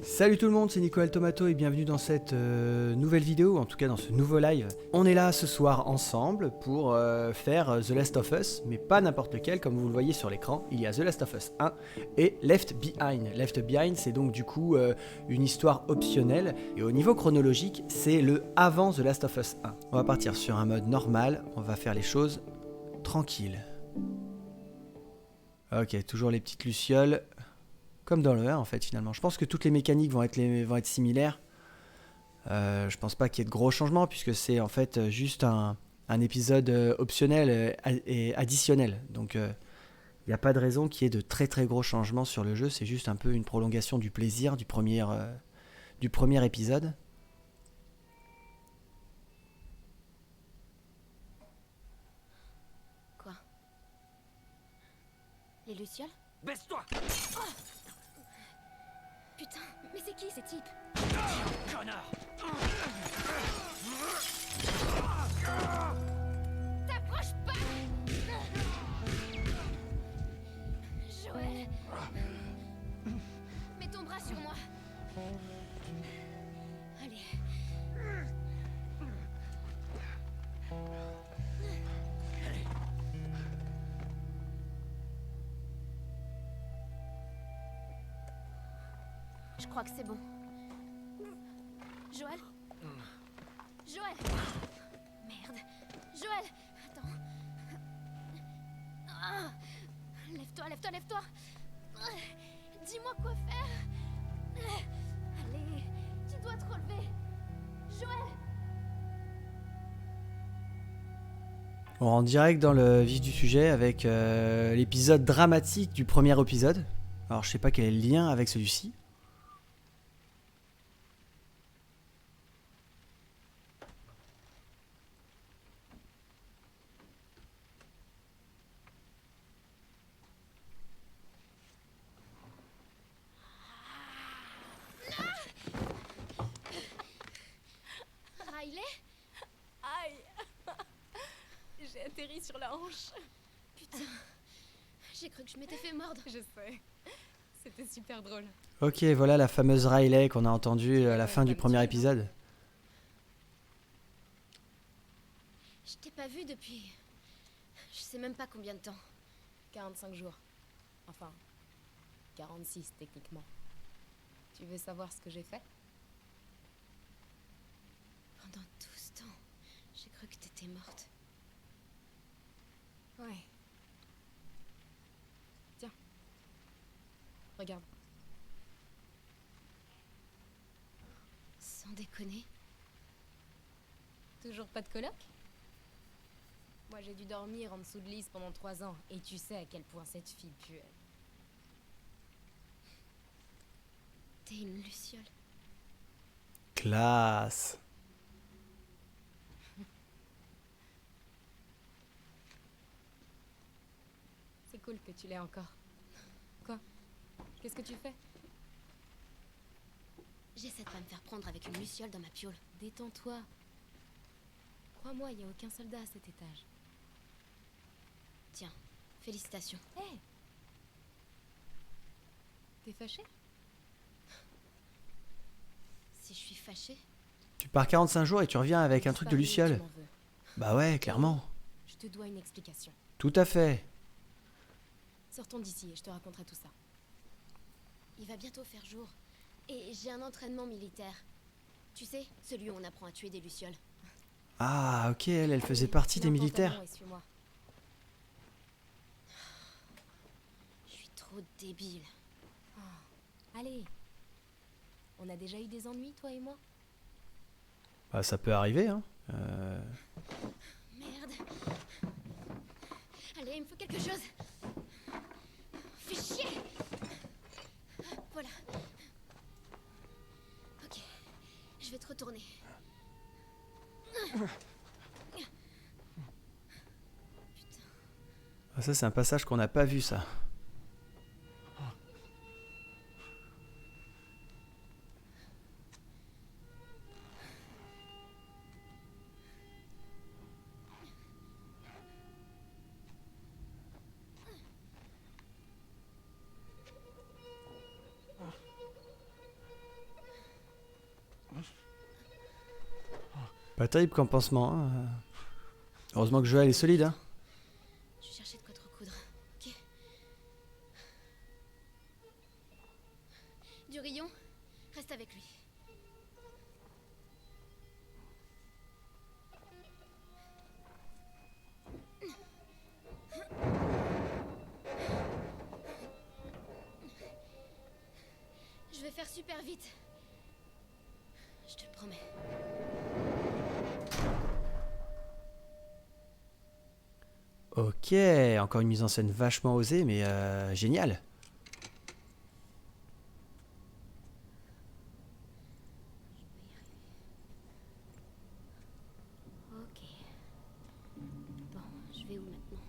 Salut tout le monde, c'est Nicolas Tomato et bienvenue dans cette nouvelle vidéo, en tout cas dans ce nouveau live. On est là ce soir ensemble pour faire The Last of Us, mais pas n'importe lequel, comme vous le voyez sur l'écran. Il y a The Last of Us 1 et Left Behind. Left Behind, c'est donc du coup une histoire optionnelle, et au niveau chronologique, c'est le avant The Last of Us 1. On va partir sur un mode normal, on va faire les choses tranquilles. Ok, toujours les petites lucioles. Comme dans le 1 en fait finalement. Je pense que toutes les mécaniques vont être similaires. Je pense pas qu'il y ait de gros changements puisque c'est en fait juste un épisode optionnel et additionnel. Donc il n'y a pas de raison qu'il y ait de très très gros changements sur le jeu. C'est juste un peu une prolongation du plaisir du premier épisode. Quoi? Les Lucioles? Baisse-toi! Putain, mais c'est qui ces types? Connard! T'approches pas! Joël! Mets ton bras sur moi! Allez. Je crois que c'est bon. Joël? Joël! Merde. Joël! Attends. Ah. Lève-toi, lève-toi, lève-toi! Dis-moi quoi faire! Allez, tu dois te relever! Joël! On rentre direct dans le vif du sujet avec l'épisode dramatique du premier épisode. Alors je sais pas quel est le lien avec celui-ci. Riley? Aïe. J'ai atterri sur la hanche. Putain, j'ai cru que je m'étais fait mordre. Je sais. C'était super drôle. Ok, voilà la fameuse Riley qu'on a entendue à la fin du premier épisode. Je t'ai pas vu depuis... Je sais même pas combien de temps. 45 jours. Enfin, 46 techniquement. Tu veux savoir ce que j'ai fait? Pendant tout ce temps, j'ai cru que t'étais morte. Ouais. Tiens. Regarde. Sans déconner. Toujours pas de coloc? Moi j'ai dû dormir en dessous de Lise pendant 3 ans. Et tu sais à quel point cette fille puait. T'es une luciole. Classe. C'est cool que tu l'aies encore. Quoi? Qu'est-ce que tu fais? J'essaie de pas me faire prendre avec une luciole dans ma piole. Détends-toi. Crois-moi, il n'y a aucun soldat à cet étage. Tiens, félicitations. Hé! T'es fâché? Si je suis fâchée, Tu pars 45 jours et tu reviens avec un truc de luciole. Tu m'en veux. Bah ouais, clairement. Je te dois une explication. Tout à fait. Sortons d'ici et je te raconterai tout ça. il va bientôt faire jour. Et j'ai un entraînement militaire. Tu sais, celui où on apprend à tuer des lucioles. Ah ok, elle faisait partie des Mets un militaires. pantalon et suis-moi. Je suis trop débile. Allez. On a déjà eu des ennuis, toi et moi? Bah ça peut arriver hein. Merde. Allez, il me faut quelque chose. Fais chier. Voilà. Ok. Je vais te retourner. Putain. Ah, ça c'est un passage qu'on n'a pas vu ça. Pas terrible comme pansement. Hein. Heureusement que Joël est solide. Hein. Je vais chercher de quoi te recoudre. Ok. Du rayon, reste avec lui. Je vais faire super vite. Je te le promets. Ok, encore une mise en scène vachement osée, mais génial. Ok. Bon, je vais où maintenant?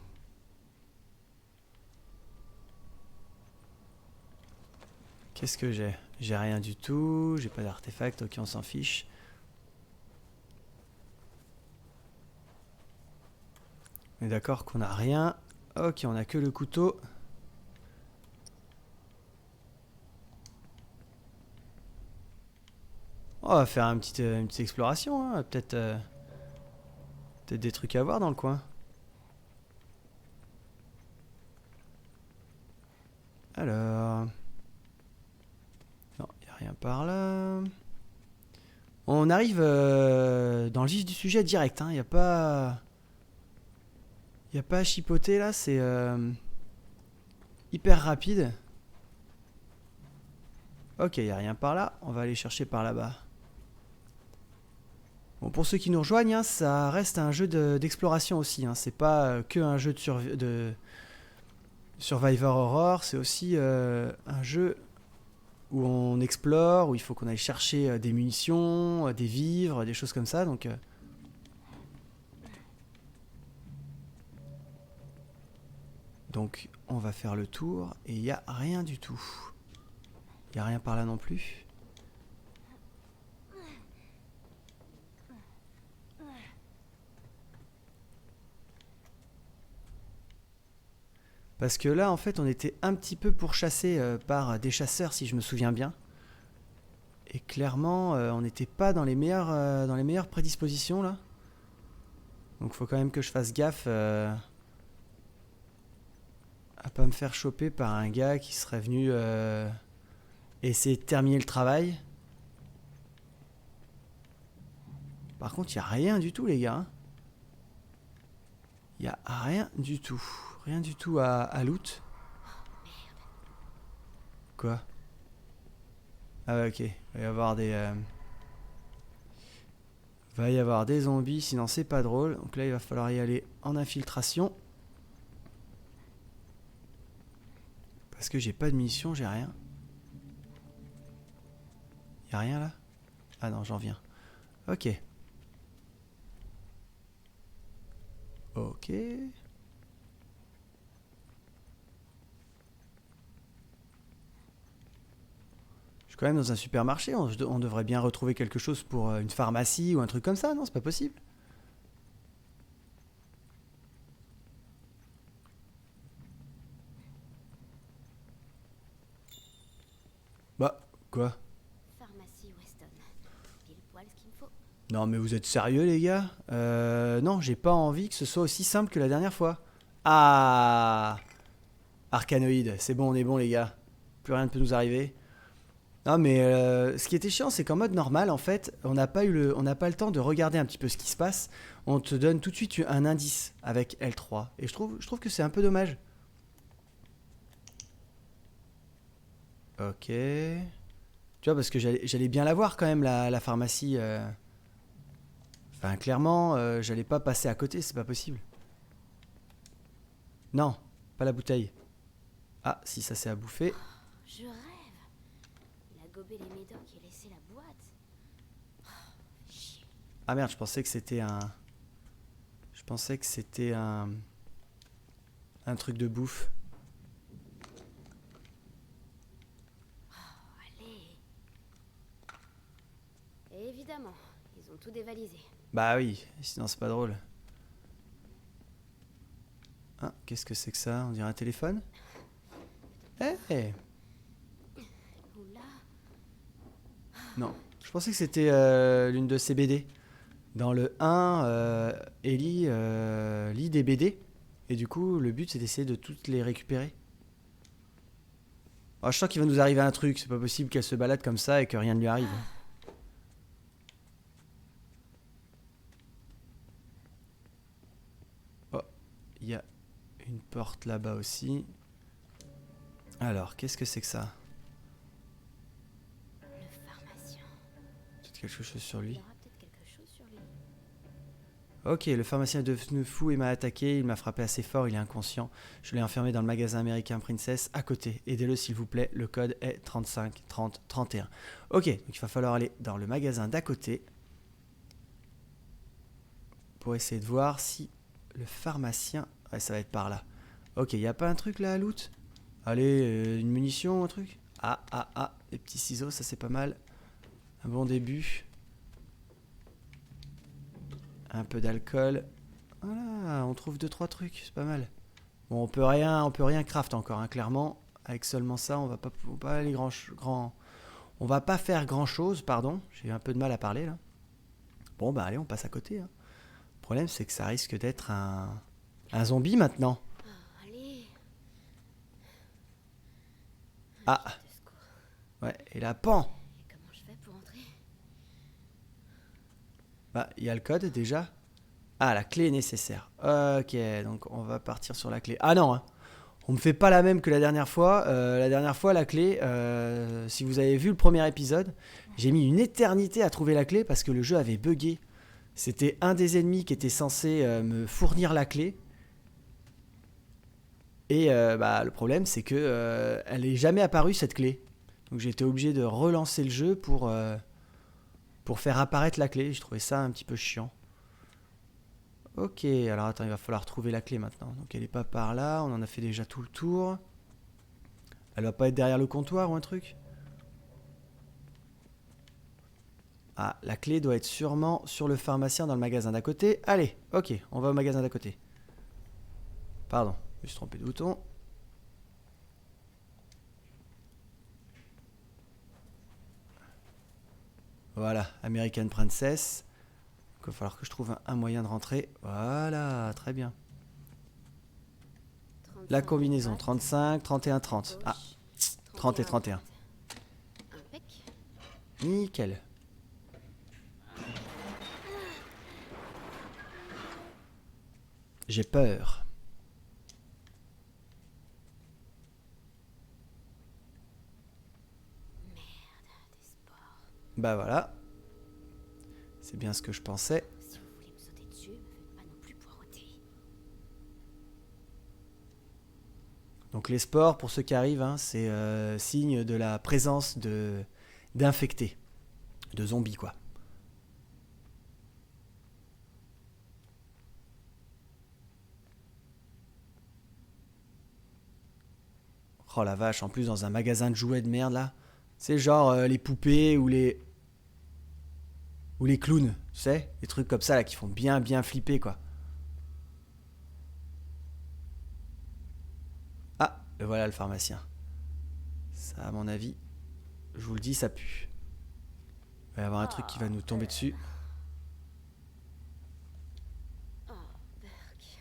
Qu'est-ce que j'ai? J'ai rien du tout, j'ai pas d'artefact, ok on s'en fiche. On est d'accord qu'on a rien. Ok, on a que le couteau. On va faire une petite exploration, hein. Peut-être peut-être des trucs à voir dans le coin. Alors... Non, il a rien par là. On arrive dans le vif du sujet direct, hein. Il n'y a pas... Il n'y a pas à chipoter là, c'est hyper rapide. Ok, il n'y a rien par là, on va aller chercher par là-bas. Bon, pour ceux qui nous rejoignent, hein, ça reste un jeu d'exploration aussi. Hein. C'est pas que un jeu de Survivor Horror, c'est aussi un jeu où on explore, où il faut qu'on aille chercher des munitions, des vivres, des choses comme ça. Donc on va faire le tour et il n'y a rien du tout. Il n'y a rien par là non plus. Parce que là en fait on était un petit peu pourchassés par des chasseurs si je me souviens bien. Et clairement on n'était pas dans les meilleures prédispositions là. Donc faut quand même que je fasse gaffe à pas me faire choper par un gars qui serait venu essayer de terminer le travail. Par contre, il n'y a rien du tout, les gars. Il n'y a rien du tout. Rien du tout à loot. Quoi? Ah ouais, ok. Il va y avoir des zombies, sinon c'est pas drôle. Donc là, il va falloir y aller en infiltration. Parce que j'ai pas de munitions, j'ai rien. Y'a rien là? Ah non, j'en viens. Ok. Ok. Je suis quand même dans un supermarché. On devrait bien retrouver quelque chose pour une pharmacie ou un truc comme ça, non? C'est pas possible. Bah, quoi? Pharmacie Weston. Pile poil ce qu'il me faut. Non mais vous êtes sérieux les gars? Non, j'ai pas envie que ce soit aussi simple que la dernière fois. Ah, Arcanoïde, c'est bon, on est bon les gars. Plus rien ne peut nous arriver. Non mais ce qui était chiant c'est qu'en mode normal en fait on n'a pas le temps de regarder un petit peu ce qui se passe. On te donne tout de suite un indice avec L3 et je trouve que c'est un peu dommage. Ok. Tu vois parce que j'allais bien la voir quand même la pharmacie. Enfin clairement j'allais pas passer à côté, c'est pas possible. Non, pas la bouteille. Ah si ça c'est à bouffer. Je rêve. Il a gobé les médocs et laissé la boîte. Chier. Ah merde, je pensais que c'était un truc de bouffe. Allez. Et évidemment, ils ont tout dévalisé. Bah oui, sinon c'est pas drôle. Ah, qu'est-ce que c'est que ça? On dirait un téléphone? Eh Oula. non, je pensais que c'était l'une de ces BD. Dans le 1, Ellie lit des BD. Et du coup, le but, c'est d'essayer de toutes les récupérer. Oh, je sens qu'il va nous arriver un truc. C'est pas possible qu'elle se balade comme ça et que rien ne lui arrive. Oh, il y a une porte là-bas aussi. Alors, qu'est-ce que c'est que ça? Le pharmacien. Peut-être quelque chose sur Il lui. y aura peut-être quelque chose sur lui. Ok, le pharmacien est devenu fou et m'a attaqué. Il m'a frappé assez fort, il est inconscient. Je l'ai enfermé dans le magasin américain Princess à côté. Aidez-le s'il vous plaît. Le code est 35 30 31. Ok, donc il va falloir aller dans le magasin d'à côté pour essayer de voir si le pharmacien... Ouais, ça va être par là. Ok, il n'y a pas un truc là à loot? Allez, une munition, un truc? Ah, des petits ciseaux, ça c'est pas mal. Un bon début. Un peu d'alcool. Voilà, on trouve 2-3 trucs, c'est pas mal. Bon, on peut rien craft encore, hein, clairement. Avec seulement ça, on va pas aller on va pas faire grand chose, pardon. J'ai un peu de mal à parler là. Bon, bah allez, on passe à côté. Hein. Le problème, c'est que ça risque d'être un zombie maintenant. Oh, allez. Ah, De secours. ouais, et là, pan. Et comment je fais pour entrer? Bah, il y a le code déjà. Ah, la clé est nécessaire. Ok, donc on va partir sur la clé. Ah non, hein. On me fait pas la même que la dernière fois. La dernière fois, la clé, si vous avez vu le premier épisode, j'ai mis une éternité à trouver la clé parce que le jeu avait buggé. C'était un des ennemis qui était censé me fournir la clé. Et bah, le problème, c'est que elle n'est jamais apparue cette clé. Donc j'ai été obligé de relancer le jeu pour faire apparaître la clé. Je trouvais ça un petit peu chiant. Ok, alors attends, il va falloir trouver la clé maintenant. Donc elle est pas par là, on en a fait déjà tout le tour. Elle va pas être derrière le comptoir ou un truc? Ah, la clé doit être sûrement sur le pharmacien dans le magasin d'à côté. Allez, ok, on va au magasin d'à côté. Pardon, je me suis trompé de bouton. Voilà, American Princess. Il va falloir que je trouve un moyen de rentrer. Voilà, très bien. La 35 combinaison, droite, 35, 31, 30. Ah, gauche, 30 et 31. Impec. Nickel. J'ai peur. Des sports. Bah voilà. C'est bien ce que je pensais. Si vous voulez me sauter dessus, me faites pas non plus poireauter. Donc les spores, pour ceux qui arrivent, hein, c'est signe de la présence d'infectés, de zombies quoi. Oh la vache, en plus dans un magasin de jouets de merde là. C'est genre les poupées ou les clowns, tu sais, des trucs comme ça là qui font bien flipper quoi. Ah, et voilà le pharmacien. Ça à mon avis, je vous le dis, ça pue. Il va y avoir un truc qui va nous tomber dessus. Oh, Berk.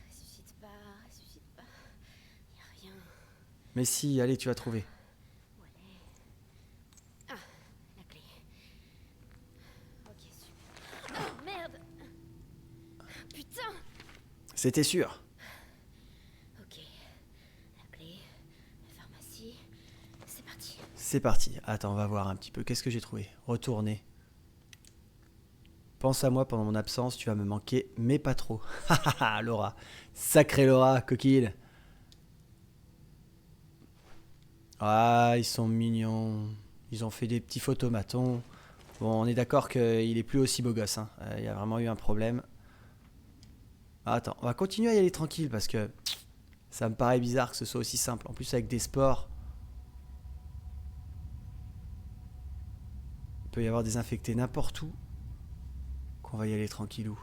Ressuscite pas. Y a rien. Mais si, allez, tu vas trouver. Où elle est? Ah, la clé. Ok, super. Oh, merde. Putain. C'était sûr. Ok. La clé. La pharmacie. C'est parti. C'est parti. Attends, on va voir un petit peu. Qu'est-ce que j'ai trouvé? Retourner. Pense à moi pendant mon absence, tu vas me manquer, mais pas trop. Hahaha, Laura. Sacrée Laura, coquille. Ah, ils sont mignons. Ils ont fait des petits photomatons. Bon, on est d'accord qu'il est plus aussi beau gosse. Hein. Il y a vraiment eu un problème. Ah, attends, on va continuer à y aller tranquille parce que ça me paraît bizarre que ce soit aussi simple. En plus, avec des sports, il peut y avoir des infectés n'importe où. Qu'on va y aller tranquillou.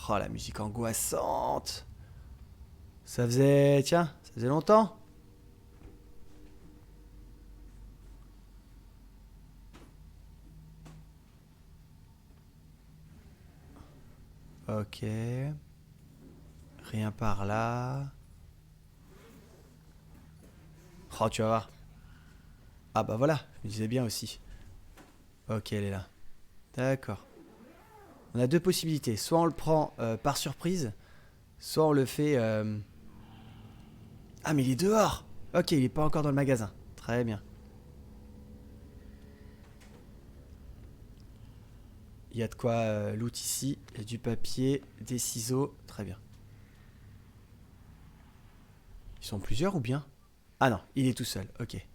Oh, la musique angoissante. Ça faisait longtemps. Ok. Rien par là. Oh, tu vas voir. Ah bah voilà, je me disais bien aussi. Ok, elle est là. D'accord. On a deux possibilités. Soit on le prend par surprise, soit on le fait... Ah mais il est dehors. Ok, il est pas encore dans le magasin. Très bien. Il y a de quoi loot ici. Il y a du papier, des ciseaux. Très bien. Ils sont plusieurs ou bien? Ah non, il est tout seul. Ok.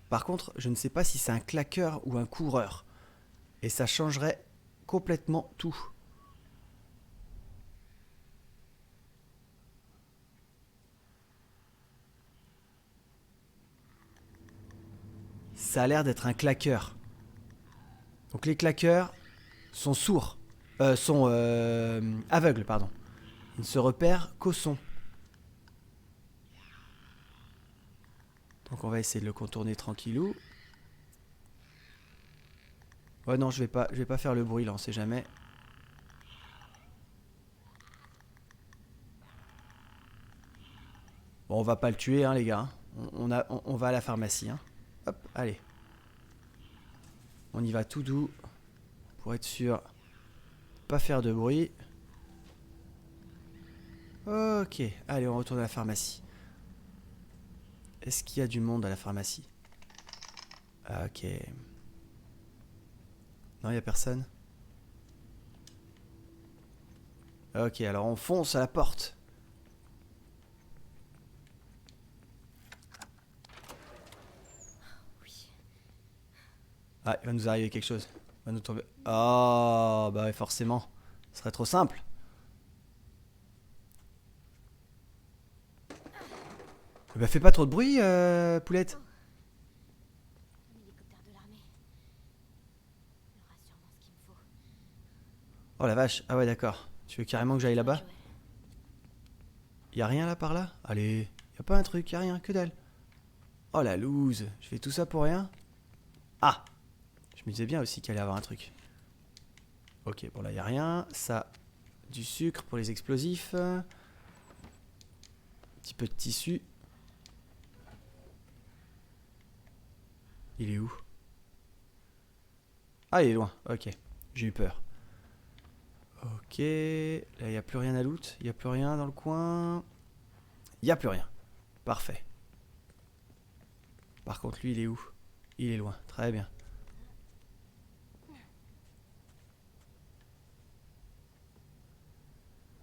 Par contre, je ne sais pas si c'est un claqueur ou un coureur. Et ça changerait complètement tout. Ça a l'air d'être un claqueur. Donc les claqueurs sont sourds. Sont aveugles, pardon. Ils ne se repèrent qu'au son. Donc on va essayer de le contourner tranquillou. Ouais non, je vais pas faire le bruit là, on sait jamais. Bon, on va pas le tuer hein les gars. On va à la pharmacie hein. Hop, allez. On y va tout doux. Pour être sûr. Pas faire de bruit. Ok, allez on retourne à la pharmacie. Est-ce qu'il y a du monde à la pharmacie? Ok. Non, il n'y a personne. Ok, alors on fonce à la porte. Ah, il va nous arriver quelque chose. Il va nous tomber. Oh, bah ouais, forcément. Ce serait trop simple. Bah fais pas trop de bruit, poulette. Un hélicoptère de l'armée. Il aura sûrement ce qu'il me faut. Oh la vache. Ah ouais, d'accord. Tu veux carrément que j'aille là-bas? Joël. Y'a rien là par là? Allez. Y'a pas un truc, y'a rien, que dalle. Oh la loose. Je fais tout ça pour rien? Ah! Je me disais bien aussi qu'il allait y avoir un truc. Ok, bon là y'a rien. Ça, du sucre pour les explosifs. Un petit peu de tissu. Il est où? Ah, il est loin. Ok, j'ai eu peur. Ok, là il n'y a plus rien à loot. Il n'y a plus rien dans le coin. Il n'y a plus rien. Parfait. Par contre, lui, il est où? Il est loin. Très bien.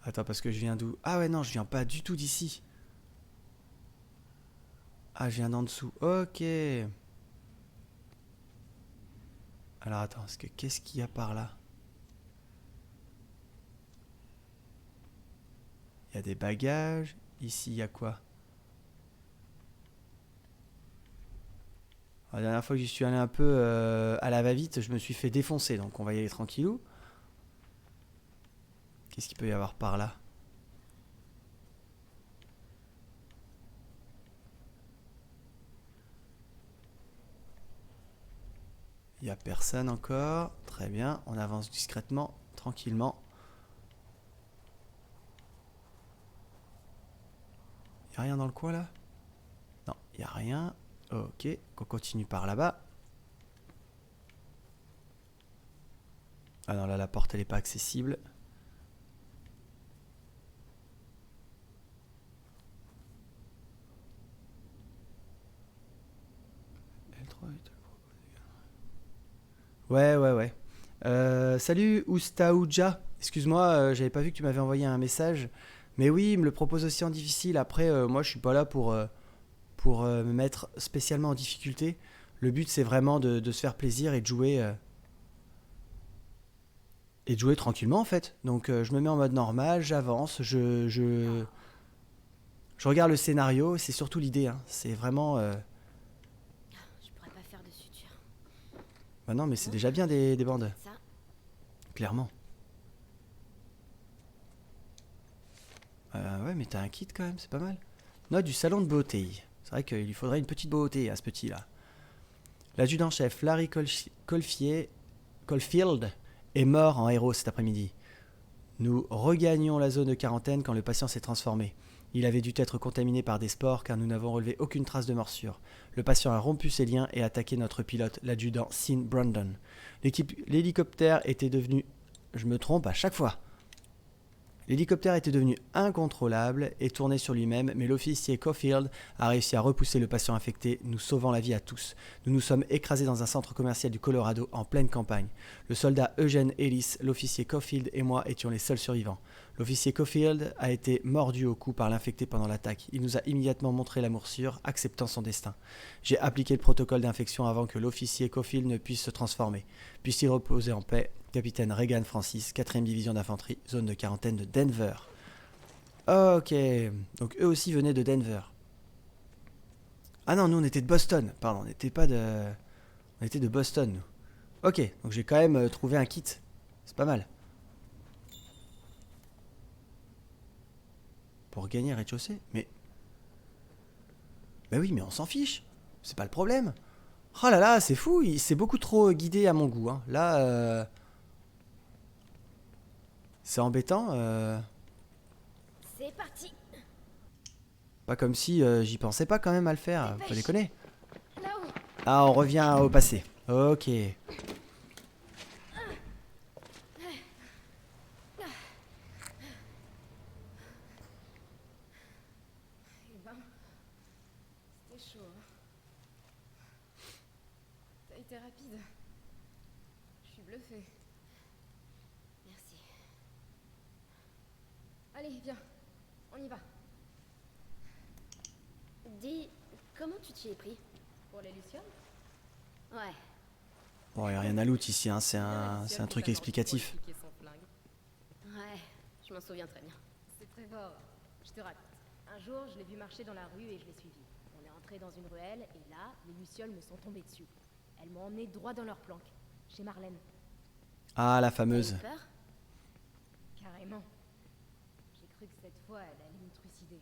Attends, parce que je viens d'où? Ah ouais, non, je viens pas du tout d'ici. Ah, je viens d'en dessous. Ok. Alors attends, qu'est-ce qu'il y a par là? Il y a des bagages. Ici, il y a quoi? La dernière fois que j'y suis allé un peu à la va-vite, je me suis fait défoncer. Donc on va y aller tranquillou. Qu'est-ce qu'il peut y avoir par là? Il n'y a personne encore. Très bien, on avance discrètement, tranquillement. Il n'y a rien dans le coin là? Non, il n'y a rien. Ok, on continue par là-bas. Ah non, là la porte elle n'est pas accessible. Ouais. Salut Oustaouja. Excuse-moi, j'avais pas vu que tu m'avais envoyé un message. Mais oui, il me le propose aussi en difficile. Après, moi je suis pas là pour me mettre spécialement en difficulté. Le but c'est vraiment de se faire plaisir et de jouer tranquillement en fait. Donc je me mets en mode normal, j'avance, je regarde le scénario, c'est surtout l'idée. Hein. C'est vraiment... Je pourrais pas faire de suture. Bah non mais c'est déjà bien des bandes. Ça, Clairement. Ouais mais t'as un kit quand même, c'est pas mal. Note du salon de beauté. C'est vrai qu'il lui faudrait une petite beauté à ce petit là. L'adjudant-chef Larry Caulfield est mort en héros cet après-midi. Nous regagnons la zone de quarantaine quand le patient s'est transformé. Il avait dû être contaminé par des spores car nous n'avons relevé aucune trace de morsure. Le patient a rompu ses liens et attaqué notre pilote, l'adjudant Sean Brandon. L'hélicoptère était devenu... Je me trompe à chaque fois. L'hélicoptère était devenu incontrôlable et tourné sur lui-même, mais l'officier Caulfield a réussi à repousser le patient infecté, nous sauvant la vie à tous. Nous nous sommes écrasés dans un centre commercial du Colorado en pleine campagne. Le soldat Eugene Ellis, l'officier Caulfield et moi étions les seuls survivants. L'officier Caulfield a été mordu au cou par l'infecté pendant l'attaque. Il nous a immédiatement montré la morsure, acceptant son destin. J'ai appliqué le protocole d'infection avant que l'officier Caulfield ne puisse se transformer. Puisse-t-il reposer en paix. Capitaine Regan Francis, 4e division d'infanterie, zone de quarantaine de Denver. Ok, donc eux aussi venaient de Denver. Ah non, nous on était de Boston, pardon, on n'était pas de... On était de Boston, nous. Ok, donc j'ai quand même trouvé un kit. C'est pas mal. Pour gagner rez-de-chaussée. Mais... Bah oui, mais on s'en fiche. C'est pas le problème. Oh là là, c'est fou, c'est beaucoup trop guidé à mon goût. Hein. Là, c'est embêtant. C'est parti. Pas comme si j'y pensais pas quand même à le faire. Faut déconner. Là-haut. Ah, on revient au passé. Ok. Eh ben, c'était chaud. Hein. T'as été rapide. Je suis bluffée. Merci. Allez, viens. On y va. Dis, comment tu t'y es pris? Pour les lucioles? Ouais. Bon, y a rien à loot ici, hein. C'est un truc explicatif. Ouais, je m'en souviens très bien. C'est très fort. Je te raconte. Un jour, je l'ai vu marcher dans la rue et je l'ai suivi. On est entré dans une ruelle et là, les lucioles me sont tombées dessus. Elles m'ont emmené droit dans leur planque, chez Marlène. Ah, la T'as fameuse. eu peur? Carrément. J'ai cru que cette fois, elle allait me trucider.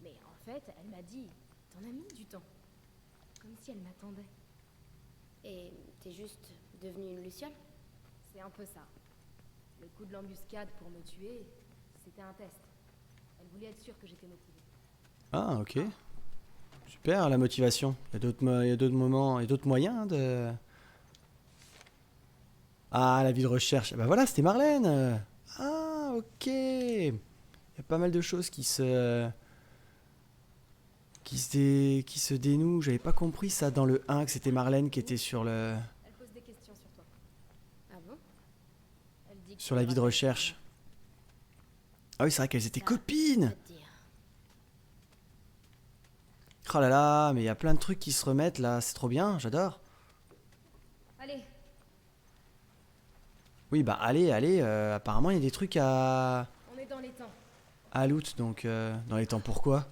Mais en fait, elle m'a dit, t'en as mis du temps. Comme si elle m'attendait. Et t'es juste devenue une luciole? C'est un peu ça. Le coup de l'embuscade pour me tuer, c'était un test. Elle voulait être sûre que j'étais motivée. Ah, ok. Super, la motivation. Il y a d'autres moments et d'autres moyens hein, de... Ah, la vie de recherche. Bah voilà, c'était Marlène. Ah, ok. Il y a pas mal de choses qui se dénouent. J'avais pas compris ça dans le 1, que c'était Marlène qui était sur le... Elle pose des questions sur toi. Ah bon? Elle dit que sur la vie de recherche. Ah oui, c'est vrai qu'elles étaient copines. Ça te dire. Oh là là, mais il y a plein de trucs qui se remettent là, c'est trop bien, j'adore. Allez, Oui, bah allez, apparemment il y a des trucs à on est dans les temps. loot, donc dans les temps pourquoi?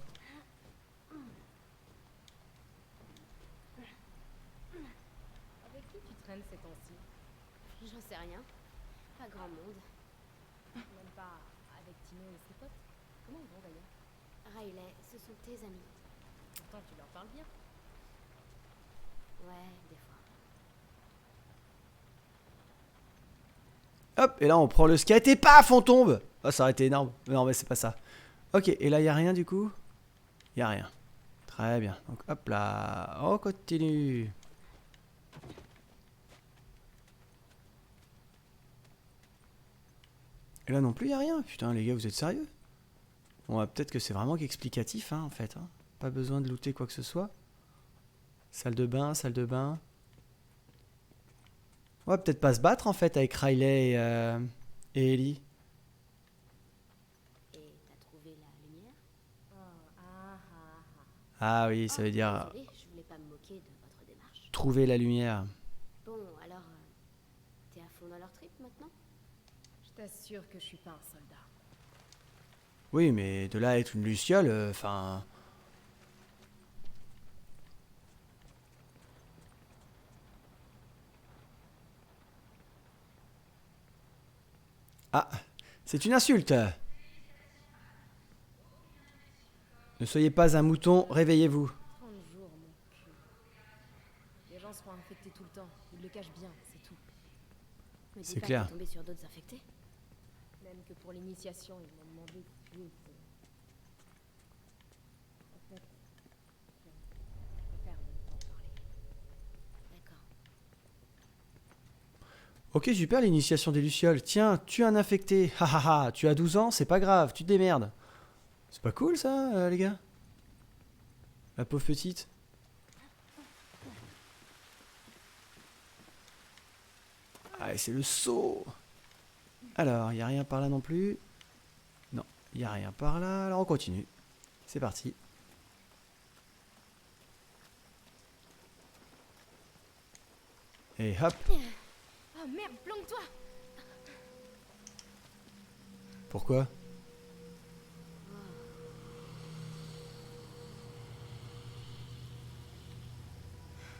Avec qui tu traînes ces temps-ci? J'en sais rien. Pas grand monde. Même pas avec Tino et ses potes? Comment ils vont d'ailleurs? Riley, ce sont tes amis. Pourtant, tu leur parles bien. Ouais, des fois. Hop, et là on prend le skate et paf, on tombe. Oh, ça aurait été énorme. Non, mais c'est pas ça. Ok, et là il y a rien du coup? Il y a rien. Très bien. Donc hop là, on continue. Et là non plus il y a rien. Putain les gars, vous êtes sérieux? Bon, bah, peut-être que c'est vraiment qu'explicatif hein, en fait. Hein. Pas besoin de looter quoi que ce soit. Salle de bain, salle de bain. On va peut-être pas se battre en fait avec Riley et Ellie. Et t'as trouvé la lumière? Oh, ah, ah, ah. Ah oui, ça veut dire Désolée, je voulais pas me moquer de votre démarche. trouver la lumière. Bon, alors, t'es à fond dans leur trip maintenant? Je t'assure que je suis pas un soldat. Oui, mais de là à être une luciole, enfin... Ah, c'est une insulte. Ne soyez pas un mouton, réveillez-vous. 30 jours, mon cul. Les gens seront infectés tout le temps. Ils le cachent bien, c'est tout. Me dis C'est pas clair. que t'es tombé sur d'autres infectés? Même que pour l'initiation, ils m'ont demandé de tuer. En fait, je préfère ne pas en parler. D'accord. Ok, super l'initiation des Lucioles. Tiens, tu es un infecté. Ha ha ha, tu as 12 ans, c'est pas grave, tu te démerdes. C'est pas cool ça, les gars? La pauvre petite. Allez, c'est le saut. Alors, il n'y a rien par là non plus. Non, il n'y a rien par là. Alors on continue. C'est parti. Et hop. Oh merde, planque-toi! Pourquoi?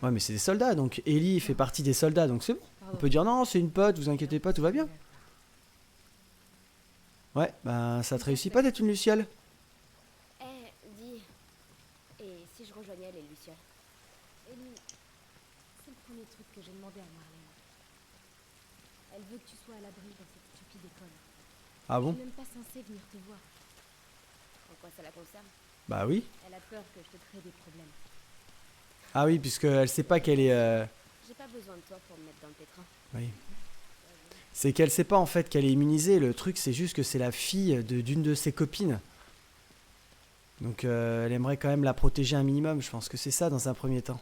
Ouais, mais c'est des soldats, donc Ellie fait partie des soldats, donc c'est bon. On peut dire non, c'est une pote, vous inquiétez pas, tout va bien. Ouais, bah ça te réussit pas d'être une Luciole. Eh, dis. Et si je rejoignais les Lucioles? Ellie, c'est le premier truc que j'ai demandé à Marlène. Elle veut que tu sois à l'abri dans cette stupide école. Ah Je bon? suis même pas censée venir te voir. En quoi ça la concerne? Bah oui. Elle a peur que je te crée des problèmes. Ah oui, puisque elle sait pas qu'elle est... J'ai pas besoin de toi pour me mettre dans le pétrin. Oui. C'est qu'elle sait pas en fait qu'elle est immunisée. Le truc, c'est juste que c'est la fille d'une de ses copines. Donc elle aimerait quand même la protéger un minimum. Je pense que c'est ça dans un premier temps.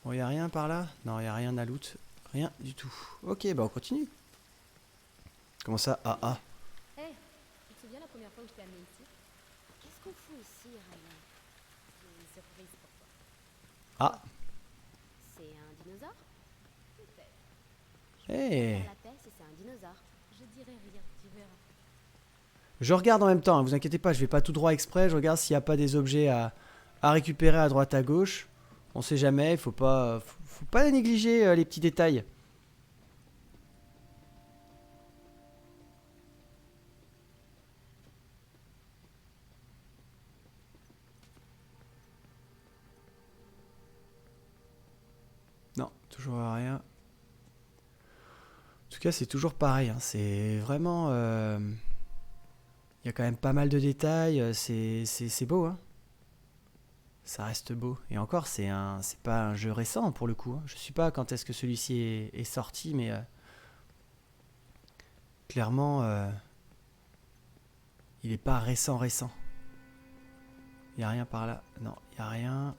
Bon, y a rien par là? Non, y a rien à loot. Rien du tout. Ok, bah on continue. Comment ça? Ah ah. Hé, tu te souviens la première fois où je t'ai amené ici? Qu'est-ce qu'on fout ici, Ryan? J'ai une surprise pour toi. Ah. C'est un dinosaure? Peut-être. Hey. Faire la paix si c'est un dinosaure. Je dirais rien, tu verras. Je regarde en même temps, hein, vous inquiétez pas, je vais pas tout droit exprès. Je regarde s'il n'y a pas des objets à récupérer à droite à gauche. On sait jamais, faut pas négliger les petits détails. Non, toujours rien. En tout cas, c'est toujours pareil. Hein. C'est vraiment... Il y a quand même pas mal de détails. C'est beau. Hein. Ça reste beau. Et encore, c'est pas un jeu récent pour le coup. Hein. Je sais pas quand est-ce que celui-ci est sorti, mais... clairement... il est pas récent. Il y a rien par là. Non, il y a rien.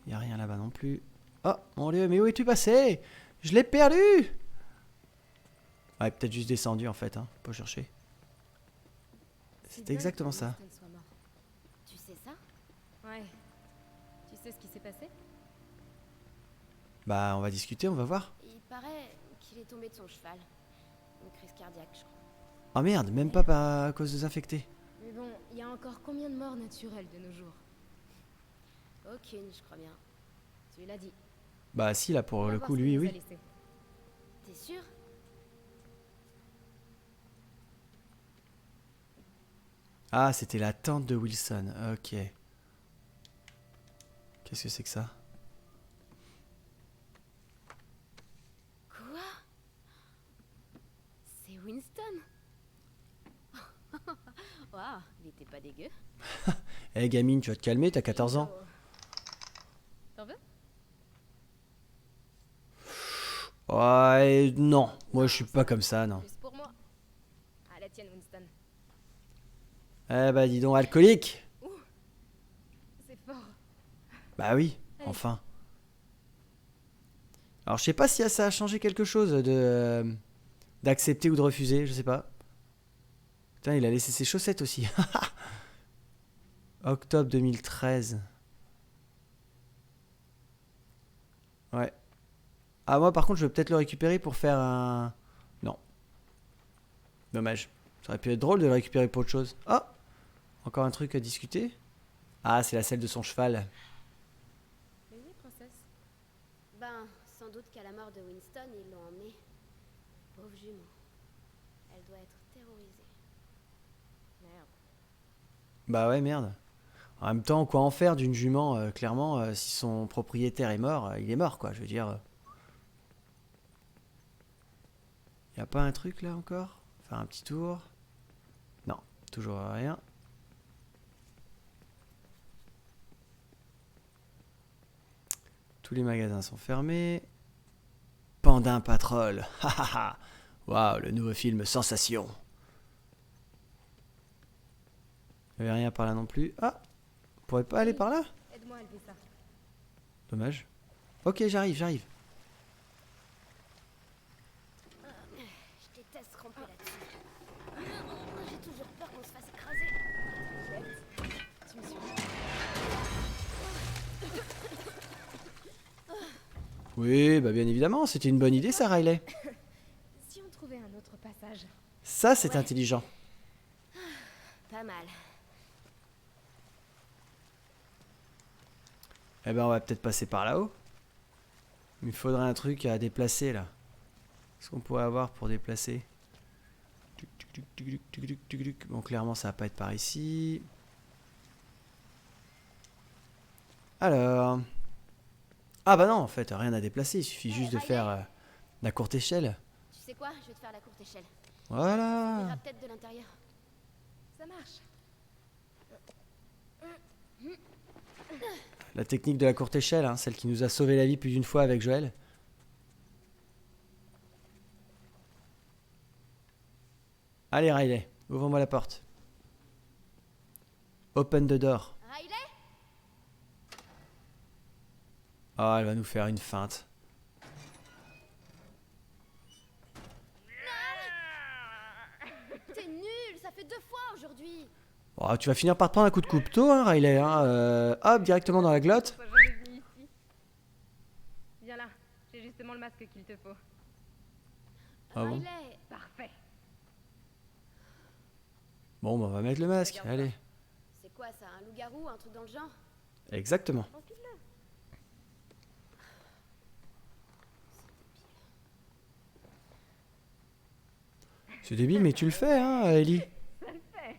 Il y a rien là-bas non plus. Oh, mon Dieu, mais où es-tu passé? Je l'ai perdu! Ouais, peut-être juste descendu en fait, hein. Pas chercher. C'était exactement ça. Soit mort. Tu sais ça? Ouais. Tu sais ce qui s'est passé? Bah, on va discuter, on va voir. Il paraît qu'il est tombé de son cheval. Une crise cardiaque, je crois. Oh merde, même pas à cause des infectés. Mais bon, il y a encore combien de morts naturelles de nos jours? Aucune, je crois bien. Tu l'as dit. Bah si, là, pour On va le voir coup, ce lui, qu'il nous a oui. laissé. T'es sûr? Ah, c'était la tante de Wilson. Ok. Qu'est-ce que c'est que ça? Quoi? C'est Winston? Waouh, il était pas dégueu. Eh gamine, tu vas te calmer, t'as 14 ans. T'en veux? Ouais, non. Moi, je suis pas comme ça, non. Plus pour moi. À la tienne, Winston. Eh bah, dis donc, alcoolique. C'est fort. Bah oui, Allez. enfin. Alors, je sais pas si ça a changé quelque chose de d'accepter ou de refuser, je sais pas. Putain, il a laissé ses chaussettes aussi. Octobre 2013. Ouais. Ah, moi, par contre, je vais peut-être le récupérer pour faire un... Non. Dommage. Ça aurait pu être drôle de le récupérer pour autre chose. Oh! Encore un truc à discuter? Ah, c'est la selle de son cheval. Mais oui, princesse. Ben, sans doute qu'à la mort de Winston, ils l'ont emmenée. Pauvre jument. Elle doit être terrorisée. Merde. Bah ouais, merde. En même temps, quoi en faire d'une jument? Clairement, si son propriétaire est mort, il est mort, quoi. Je veux dire... y Y a pas un truc là encore? Faire un petit tour. Non, toujours rien. Tous les magasins sont fermés. Pandin Patrol. Hahaha. Waouh, le nouveau film sensation. Il n'y avait rien par là non plus. Ah, on pourrait pas aller par là? Aide-moi à lever ça. Dommage. Ok, j'arrive. Je déteste ramper là-dessus. J'ai toujours peur qu'on se fasse écraser. Tu me suis. Oui, bah bien évidemment, c'était une bonne idée ça, Riley. Si on trouvait un autre passage. Ça, c'est Ouais. intelligent. Pas mal. Eh ben, on va peut-être passer par là-haut. Il me faudrait un truc à déplacer là. Qu'est-ce qu'on pourrait avoir pour déplacer? Bon, clairement, ça va pas être par ici. Alors. Ah bah non, en fait, rien à déplacer. Il suffit juste de Riley. faire la courte échelle. Tu sais quoi? Je vais te faire la courte échelle. Ça ira Voilà. peut-être de l'intérieur. Ça marche. La technique de la courte échelle, hein, celle qui nous a sauvé la vie plus d'une fois avec Joël. Allez Riley, ouvre-moi la porte. Open the door. Riley? Ah, elle va nous faire une feinte. T'es nul! Ça fait 2 fois aujourd'hui! Oh, tu vas finir par te prendre un coup de couteau, hein, Riley. Hein. Hop, directement dans la glotte. Sois jamais venu ici. Viens là, j'ai justement le masque qu'il te faut. Ah bon? Riley! Parfait. Bon, bah, on va mettre le masque. Regarde Allez. C'est quoi ça? Un loup-garou? Un truc dans le genre? Exactement. Enfile-le. C'est débile, mais tu le fais, hein, Ellie. Ça le fait.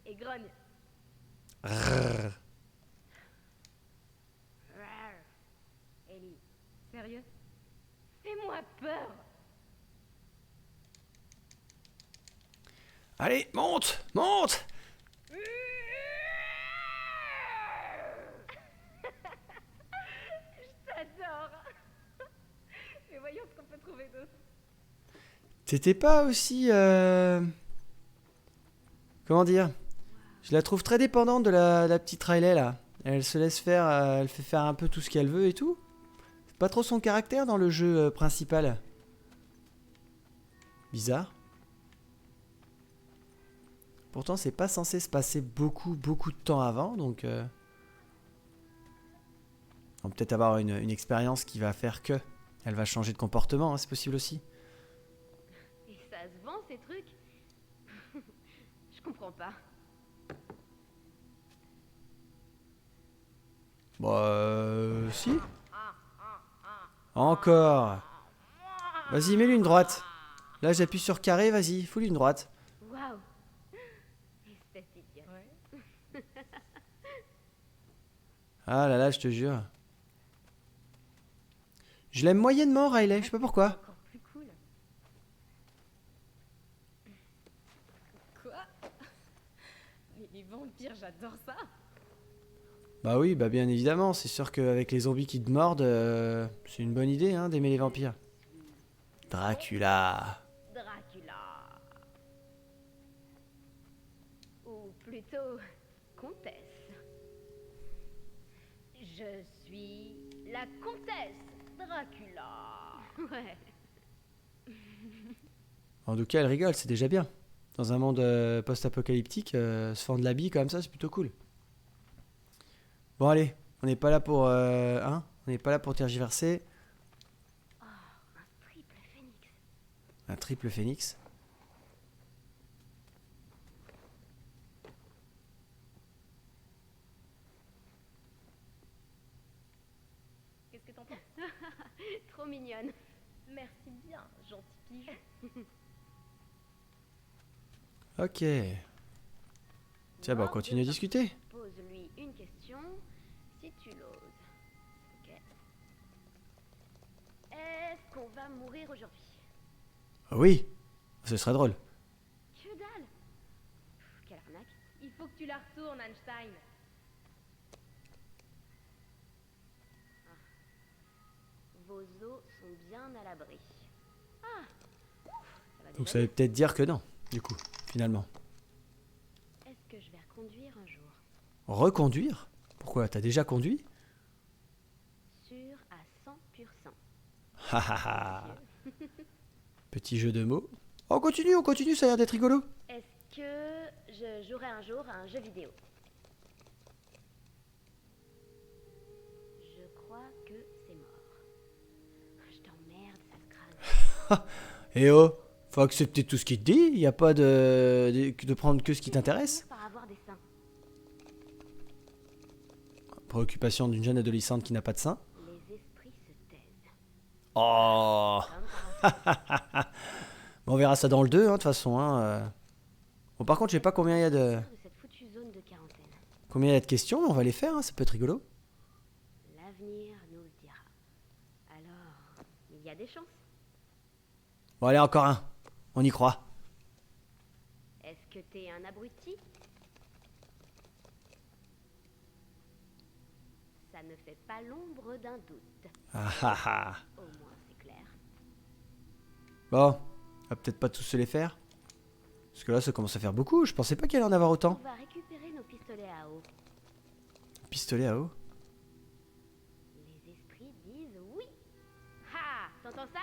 Et grogne. Rrrr. Rar. Ellie, sérieux? Fais-moi peur. Allez, monte, monte. J'adore. Mais voyons ce qu'on peut trouver d'autre. T'étais pas aussi... Comment dire? Je la trouve très dépendante de la petite Riley, là. Elle se laisse faire... elle fait faire un peu tout ce qu'elle veut et tout. C'est pas trop son caractère dans le jeu principal. Bizarre. Pourtant, c'est pas censé se passer beaucoup de temps avant, donc... On va peut-être avoir une expérience qui va faire que... Elle va changer de comportement, hein, c'est possible aussi. Et ça se vend ces trucs? Je comprends pas. Bah... Si. Encore. Vas-y, mets-lui une droite. Là, j'appuie sur carré, vas-y, fous-lui une droite. Waouh. Esthétique. Ouais. Ah là là, je te jure. Je l'aime moyennement, Riley, je sais pas pourquoi. Encore plus cool. Quoi? Mais les vampires, j'adore ça. Bah oui, bah bien évidemment, c'est sûr qu'avec les zombies qui te mordent, c'est une bonne idée, hein, d'aimer les vampires. Dracula. Dracula. Ou plutôt, comtesse. Je suis la comtesse Dracula. Ouais. En tout cas, elle rigole, c'est déjà bien. Dans un monde post-apocalyptique, se fendre la bille comme ça, c'est plutôt cool. Bon allez, on n'est pas là pour... hein, on n'est pas là pour tergiverser. Oh, un triple phénix. Un triple phénix. Qu'est-ce que t'en penses? Trop mignonne. Merci bien, gentil bijou. Ok. Tiens, bah on continue à discuter. Pose-lui une question, si tu l'oses. Ok. Est-ce qu'on va mourir aujourd'hui? Ah oui, ce serait drôle. Que dalle. Pff, quelle arnaque. Il faut que tu la retournes, Einstein. Vos os sont bien à l'abri. Ah, ouf, ça va Donc déjà ça veut mieux. peut-être dire que non, du coup, finalement. Est-ce que je vais reconduire un jour? Reconduire? Pourquoi? T'as déjà conduit? Sûr à 100%. Ha ha ha. Petit jeu de mots. Oh, on continue, ça a l'air d'être rigolo. Est-ce que je jouerai un jour à un jeu vidéo? Je crois que c'est mort. Je t'emmerde, sale crâne. Eh oh, faut accepter tout ce qu'il te dit, y a pas de prendre que ce qui t'intéresse. Par avoir des seins. Préoccupation d'une jeune adolescente qui n'a pas de sein. Les esprits se taisent. Oh. Comme par hasard. Bon, on verra ça dans le 2, hein, de toute façon. Hein. Bon, par contre, je sais pas combien il y a de cette foutue zone de quarantaine. combien il y a de questions, mais on va les faire, hein, ça peut être rigolo. L'avenir nous le dira. Alors, il y a des chances. Bon, allez, encore un. On y croit. Est-ce que t'es un abruti? Ça ne fait pas l'ombre d'un doute. Ah ah ah. Au moins, c'est clair. Bon, on va peut-être pas tous se les faire. Parce que là, ça commence à faire beaucoup. Je pensais pas qu'il allait en avoir On autant. va récupérer nos pistolets à eau. Pistolet à eau. Les esprits disent oui. Ha! T'entends ça?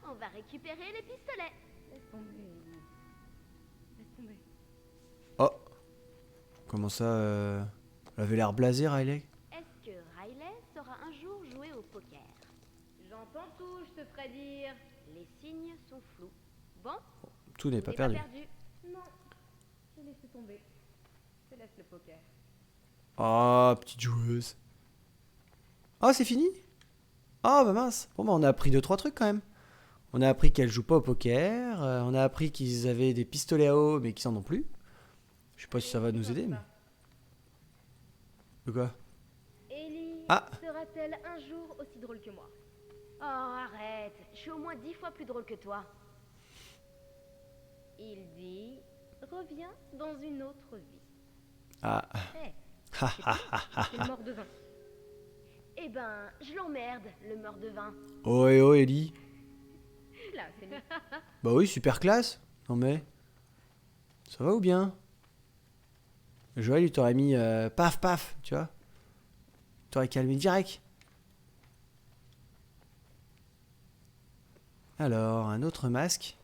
On va récupérer les pistolets. Laisse tomber, Ellie. Laisse tomber. Oh. Comment ça, elle avait l'air blasée, Riley. Est-ce que Riley saura un jour jouer au poker? J'entends tout, je te ferai dire. Les signes sont flous. Bon, Tout n'est on pas n'est perdu. Non, j'ai laissé tomber. Je laisse le poker. Oh, petite joueuse. Oh, c'est fini? Oh, bah mince. Bon, bah, on a appris 2-3 trucs quand même. On a appris qu'elle joue pas au poker. On a appris qu'ils avaient des pistolets à eau, mais qu'ils en ont plus. Je sais pas si ça va nous aider, mais. De quoi? Ellie Ah. sera-t-elle un jour aussi drôle que moi? Oh, arrête. Je suis au moins 10 fois plus drôle que toi. Il dit... Reviens dans une autre vie. Ah. Hé, Ha ha ha ha. c'est le mort de vin. Eh ben, je l'emmerde, le mort de vin. Oh, et oh, Ellie. Là, c'est mieux. Bah oui, super classe. Non mais. Ça va ou bien? Joël, il t'aurait mis paf paf, tu vois. Il t'aurait calmé direct. Alors, un autre masque.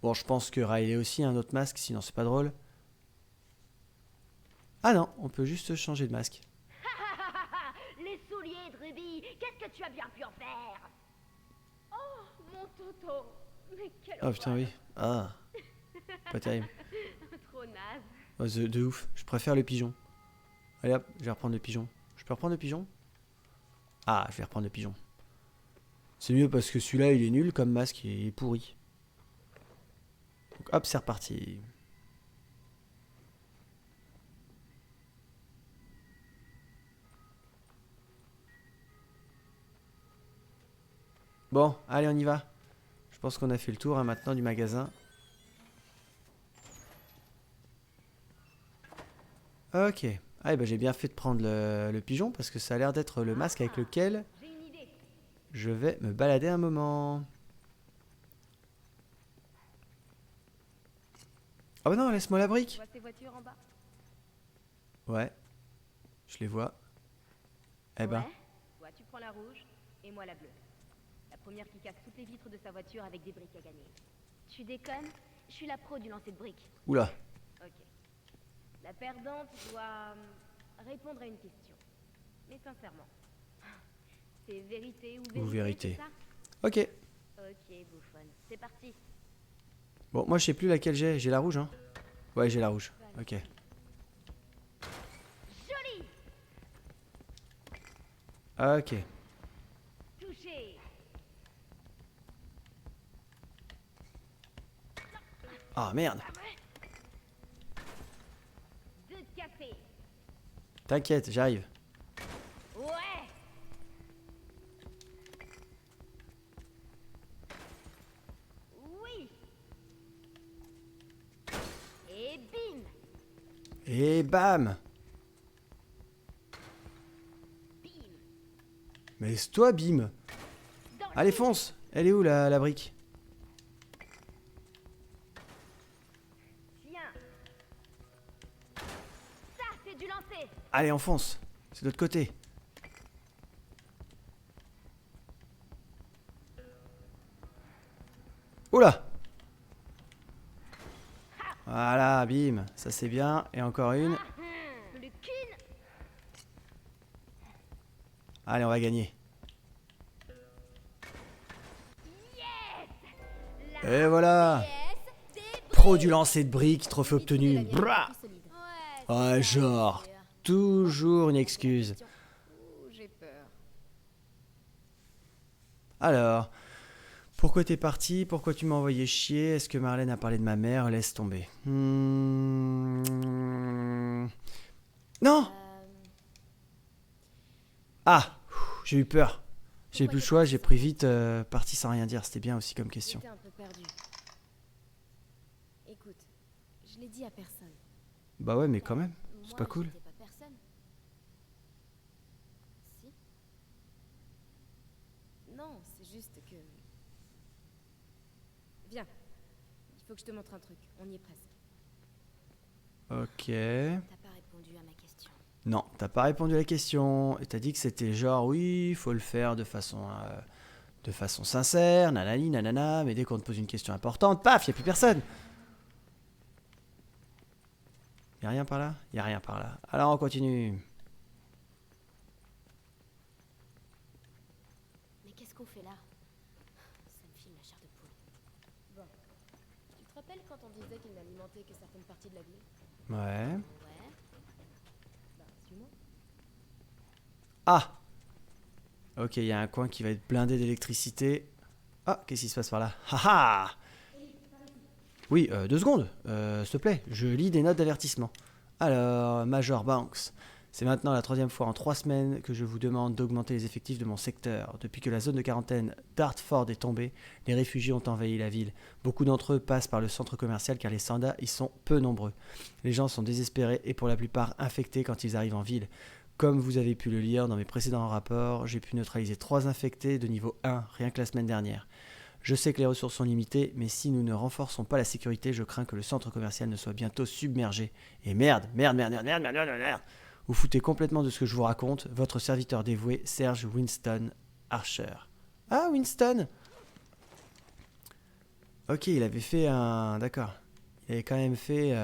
Bon, je pense que Riley aussi a un autre masque, sinon c'est pas drôle. Ah non, on peut juste changer de masque. Les souliers de Ruby, qu'est-ce que tu as bien pu en faire? Oh, mon Toto. Mais quel Oh putain, oui. Ah. Pas terrible. Trop naze. Oh, de ouf. Je préfère le pigeon. Allez hop, je vais reprendre le pigeon. Je peux reprendre le pigeon? Ah, je vais reprendre le pigeon. C'est mieux parce que celui-là, il est nul comme masque, il est pourri. Donc hop, c'est reparti. Bon, allez, on y va. Je pense qu'on a fait le tour hein, maintenant du magasin. Ok. Ah, bah, j'ai bien fait de prendre le pigeon parce que ça a l'air d'être le masque avec lequel J'ai une idée. je vais me balader un moment. Ah bah non, laisse-moi la Tu brique. vois ces voitures en bas? Ouais, je les vois. Eh ben, Ouais. Toi, tu prends la rouge et moi la bleue. La première qui casse toutes les vitres de sa voiture avec des briques à gagner. Tu déconnes? Je suis la pro du lancer de briques. oula. Ok. La perdante doit répondre à une question. Mais sincèrement. C'est vérité ou vérité, vérité. c'est ça? Ok. Ok, bouffonne. C'est parti. Bon, moi je sais plus laquelle j'ai. J'ai la rouge, hein. Ouais, j'ai la rouge. Ok. Joli. Ok. Touché. Ah merde. Ah ouais. Deux de café. T'inquiète, j'arrive. Ouais. Et bam! Mais laisse-toi, bim! Allez, fonce! Elle est où la brique? Tiens. Ça, c'est du lancer. Allez, on fonce! C'est de l'autre côté. Oula! Voilà, bim! Ça c'est bien. Et encore une. Plus qu'une. Allez, on va gagner. Et voilà! Pro du lancer de briques, trophée obtenu. Brah! Ouais, genre. Toujours une excuse. Ouh, j'ai peur. Alors, pourquoi t'es parti? Pourquoi tu m'as envoyé chier? Est-ce que Marlène a parlé de ma mère? Laisse tomber. Non! Ah! J'ai eu peur. J'ai plus le choix, j'ai pris vite, parti sans rien dire. C'était bien aussi comme question. J'étais un peu perdue. Écoute, je l'ai dit à personne. Bah ouais, mais quand même, c'est Moi, pas cool. j'étais pas personne. Si. Non, c'est juste que... Viens. Il faut que je te montre un truc. On y est presque. Ok. T'as pas répondu à ma question. Non, t'as pas répondu à la question. Et t'as dit que c'était genre, oui, il faut le faire de façon sincère, nanani, nanana, mais dès qu'on te pose une question importante, paf, y a plus personne. Y a rien par là? Y a rien par là. Alors on continue. Mais qu'est-ce qu'on fait là? Ça me file la chair de poule. Bon. Tu te rappelles quand on disait qu'il n'alimentait que certaines parties de la ville? Ouais. Ouais. Bah, suis-moi. Ah! Ok, il y a un coin qui va être blindé d'électricité. Ah, qu'est-ce qui se passe par là? Haha! Oui, 2 secondes, s'il te plaît. Je lis des notes d'avertissement. Alors, Major Banks. C'est maintenant la 3e fois en 3 semaines que je vous demande d'augmenter les effectifs de mon secteur. Depuis que la zone de quarantaine d'Hartford est tombée, les réfugiés ont envahi la ville. Beaucoup d'entre eux passent par le centre commercial car les soldats y sont peu nombreux. Les gens sont désespérés et pour la plupart infectés quand ils arrivent en ville. Comme vous avez pu le lire dans mes précédents rapports, j'ai pu neutraliser 3 infectés de niveau 1 rien que la semaine dernière. Je sais que les ressources sont limitées, mais si nous ne renforçons pas la sécurité, je crains que le centre commercial ne soit bientôt submergé. Et merde. Vous foutez complètement de ce que je vous raconte. Votre serviteur dévoué, Serge Winston Archer. Ah, Winston! Ok, il avait fait un... D'accord. Il avait quand même fait...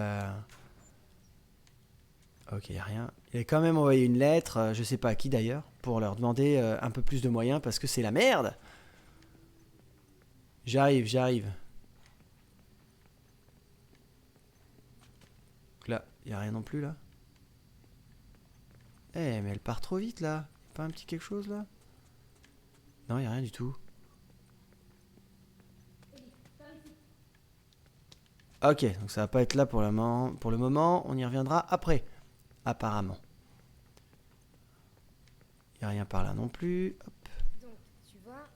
Ok, y a rien. Il a quand même envoyé une lettre, je sais pas à qui d'ailleurs, pour leur demander un peu plus de moyens parce que c'est la merde! J'arrive. Là, y a rien non plus là. Eh, mais elle part trop vite là. Pas un petit quelque chose là? Non, y a rien du tout. Ok, donc ça va pas être là pour le moment. Pour le moment, on y reviendra après. Apparemment. Y a rien par là non plus. Hop. Donc, tu vois...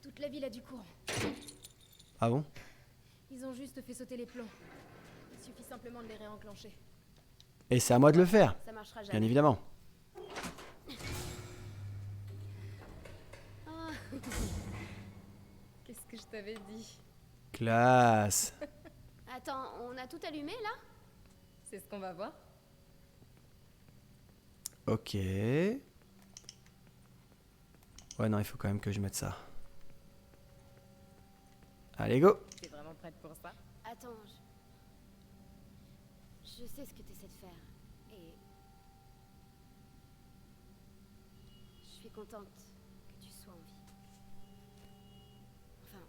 Toute la ville a du courant. Ah bon? Ils ont juste fait sauter les plombs. Il suffit simplement de les réenclencher. Et c'est à moi de le faire, Ça marchera bien jamais. évidemment. Qu'est-ce que je t'avais dit? Classe. Attends, on a tout allumé là? C'est ce qu'on va voir. Ok. Ouais, non, il faut quand même que je mette ça. Allez, go. T'es vraiment prête pour ça? Attends, je sais ce que tu essaies de faire. Et... je suis contente que tu sois en vie. Enfin...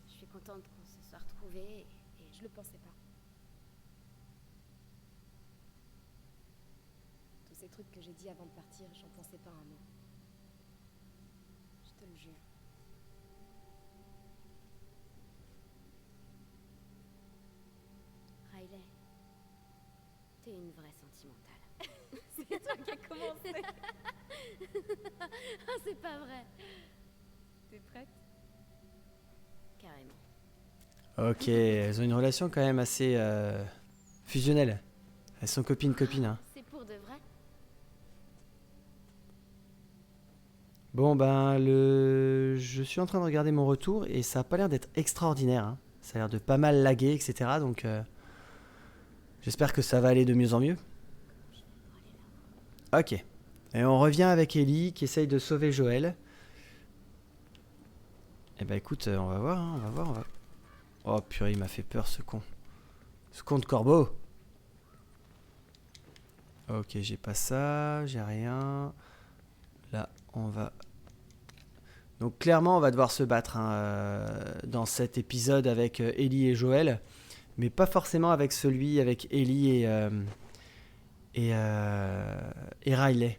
je suis contente qu'on se soit retrouvés et... Je le pensais pas. Tous ces trucs que j'ai dit avant de partir, j'en pensais pas un mot. Je te le jure. Riley, t'es une vraie sentimentale. C'est toi qui as commencé. Ah, c'est pas vrai. T'es prête? Carrément. Ok, elles ont une relation quand même assez fusionnelle. Elles sont copines-copines, hein. C'est pour de vrai? Bon, ben, je suis en train de regarder mon retour et ça a pas l'air d'être extraordinaire, hein. Ça a l'air de pas mal laguer, etc. Donc, j'espère que ça va aller de mieux en mieux. Ok. Et on revient avec Ellie qui essaye de sauver Joël. Eh ben, écoute, on va voir, hein, on va voir, on va... Oh, purée, il m'a fait peur, ce con. Ce con de corbeau. Ok, j'ai pas ça, j'ai rien. Là, on va... Donc clairement, on va devoir se battre hein, dans cet épisode avec Ellie et Joël, mais pas forcément avec celui avec Ellie et Riley.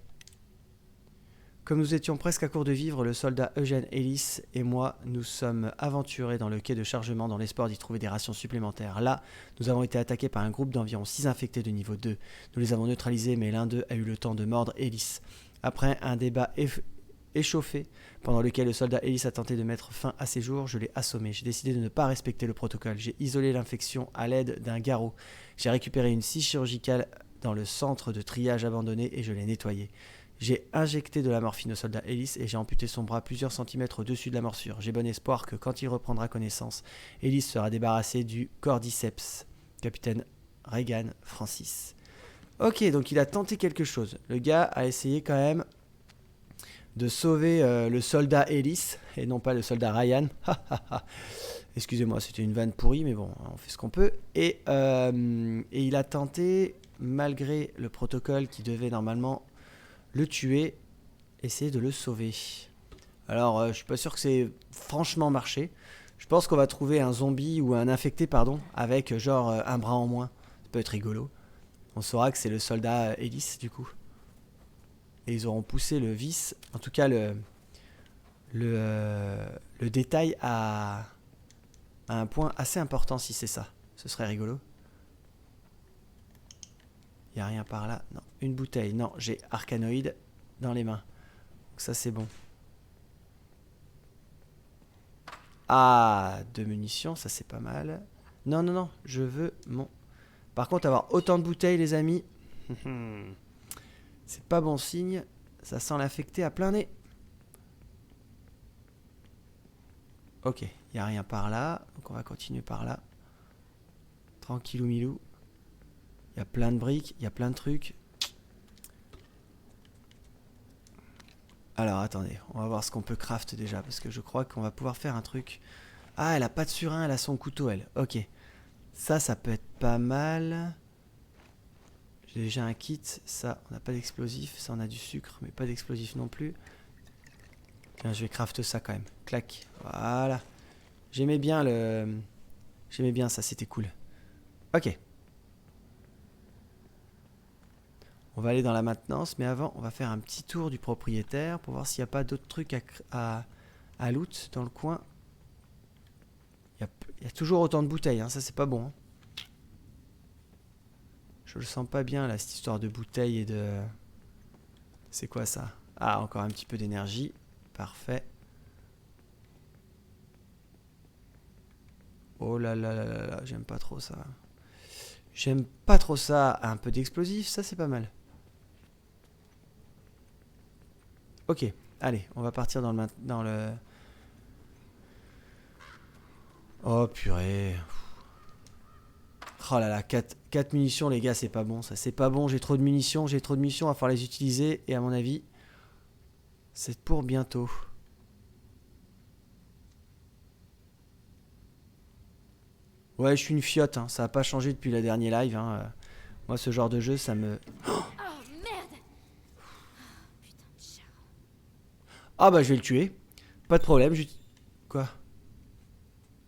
Comme nous étions presque à court de vivre, le soldat Eugène Ellis et moi nous sommes aventurés dans le quai de chargement dans l'espoir d'y trouver des rations supplémentaires. Là, nous avons été attaqués par un groupe d'environ 6 infectés de niveau 2. Nous les avons neutralisés, mais l'un d'eux a eu le temps de mordre Ellis. Après un débat échauffé, pendant lequel le soldat Ellis a tenté de mettre fin à ses jours, je l'ai assommé. J'ai décidé de ne pas respecter le protocole. J'ai isolé l'infection à l'aide d'un garrot. J'ai récupéré une scie chirurgicale dans le centre de triage abandonné et je l'ai nettoyé. J'ai injecté de la morphine au soldat Ellis et j'ai amputé son bras plusieurs centimètres au-dessus de la morsure. J'ai bon espoir que quand il reprendra connaissance, Ellis sera débarrassé du cordyceps. Capitaine Reagan Francis. Ok, donc il a tenté quelque chose. Le gars a essayé quand même de sauver le soldat Ellis et non pas le soldat Ryan. Excusez-moi, c'était une vanne pourrie, mais bon, on fait ce qu'on peut. Et il a tenté, malgré le protocole qui devait normalement le tuer, essayer de le sauver. Alors, je suis pas sûr que c'est franchement marché. Je pense qu'on va trouver un zombie ou un infecté, pardon, avec genre un bras en moins. Ça peut être rigolo. On saura que c'est le soldat Ellis, du coup. Et ils auront poussé le vice, en tout cas le détail à un point assez important si c'est ça. Ce serait rigolo. Il n'y a rien par là. Non. Une bouteille. Non, j'ai Arcanoïde dans les mains. Donc ça, c'est bon. Ah, 2 munitions, ça c'est pas mal. Non, non, non, je veux mon... Par contre, avoir autant de bouteilles, les amis, c'est pas bon signe. Ça sent l'infecté à plein nez. Ok, il n'y a rien par là. Donc on va continuer par là. Tranquillou milou. Il y a plein de briques, il y a plein de trucs. Alors attendez, on va voir ce qu'on peut craft déjà. Parce que je crois qu'on va pouvoir faire un truc. Ah, elle a pas de surin, elle a son couteau, elle. Ok. Ça peut être pas mal. J'ai déjà un kit. Ça, on n'a pas d'explosif. Ça, on a du sucre, mais pas d'explosif non plus. Tiens, je vais craft ça quand même. Clac. Voilà. J'aimais bien ça, c'était cool. Ok. On va aller dans la maintenance, mais avant, on va faire un petit tour du propriétaire pour voir s'il n'y a pas d'autres trucs à loot dans le coin. Il y a toujours autant de bouteilles, hein, ça c'est pas bon. Hein. Je le sens pas bien là, cette histoire de bouteilles et de... C'est quoi ça? Ah, encore un petit peu d'énergie. Parfait. Oh là là là là là, j'aime pas trop ça. J'aime pas trop ça. Un peu d'explosif, ça c'est pas mal. Ok, allez, on va partir dans le... Oh purée. Oh là là, 4 munitions les gars, c'est pas bon ça. C'est pas bon, j'ai trop de munitions, il va falloir les utiliser. Et à mon avis, c'est pour bientôt. Ouais, je suis une fiotte, hein. Ça a pas changé depuis la dernière live. Hein. Moi, ce genre de jeu, ça me... Oh merde! Putain de chat. Ah bah, je vais le tuer. Pas de problème, Quoi?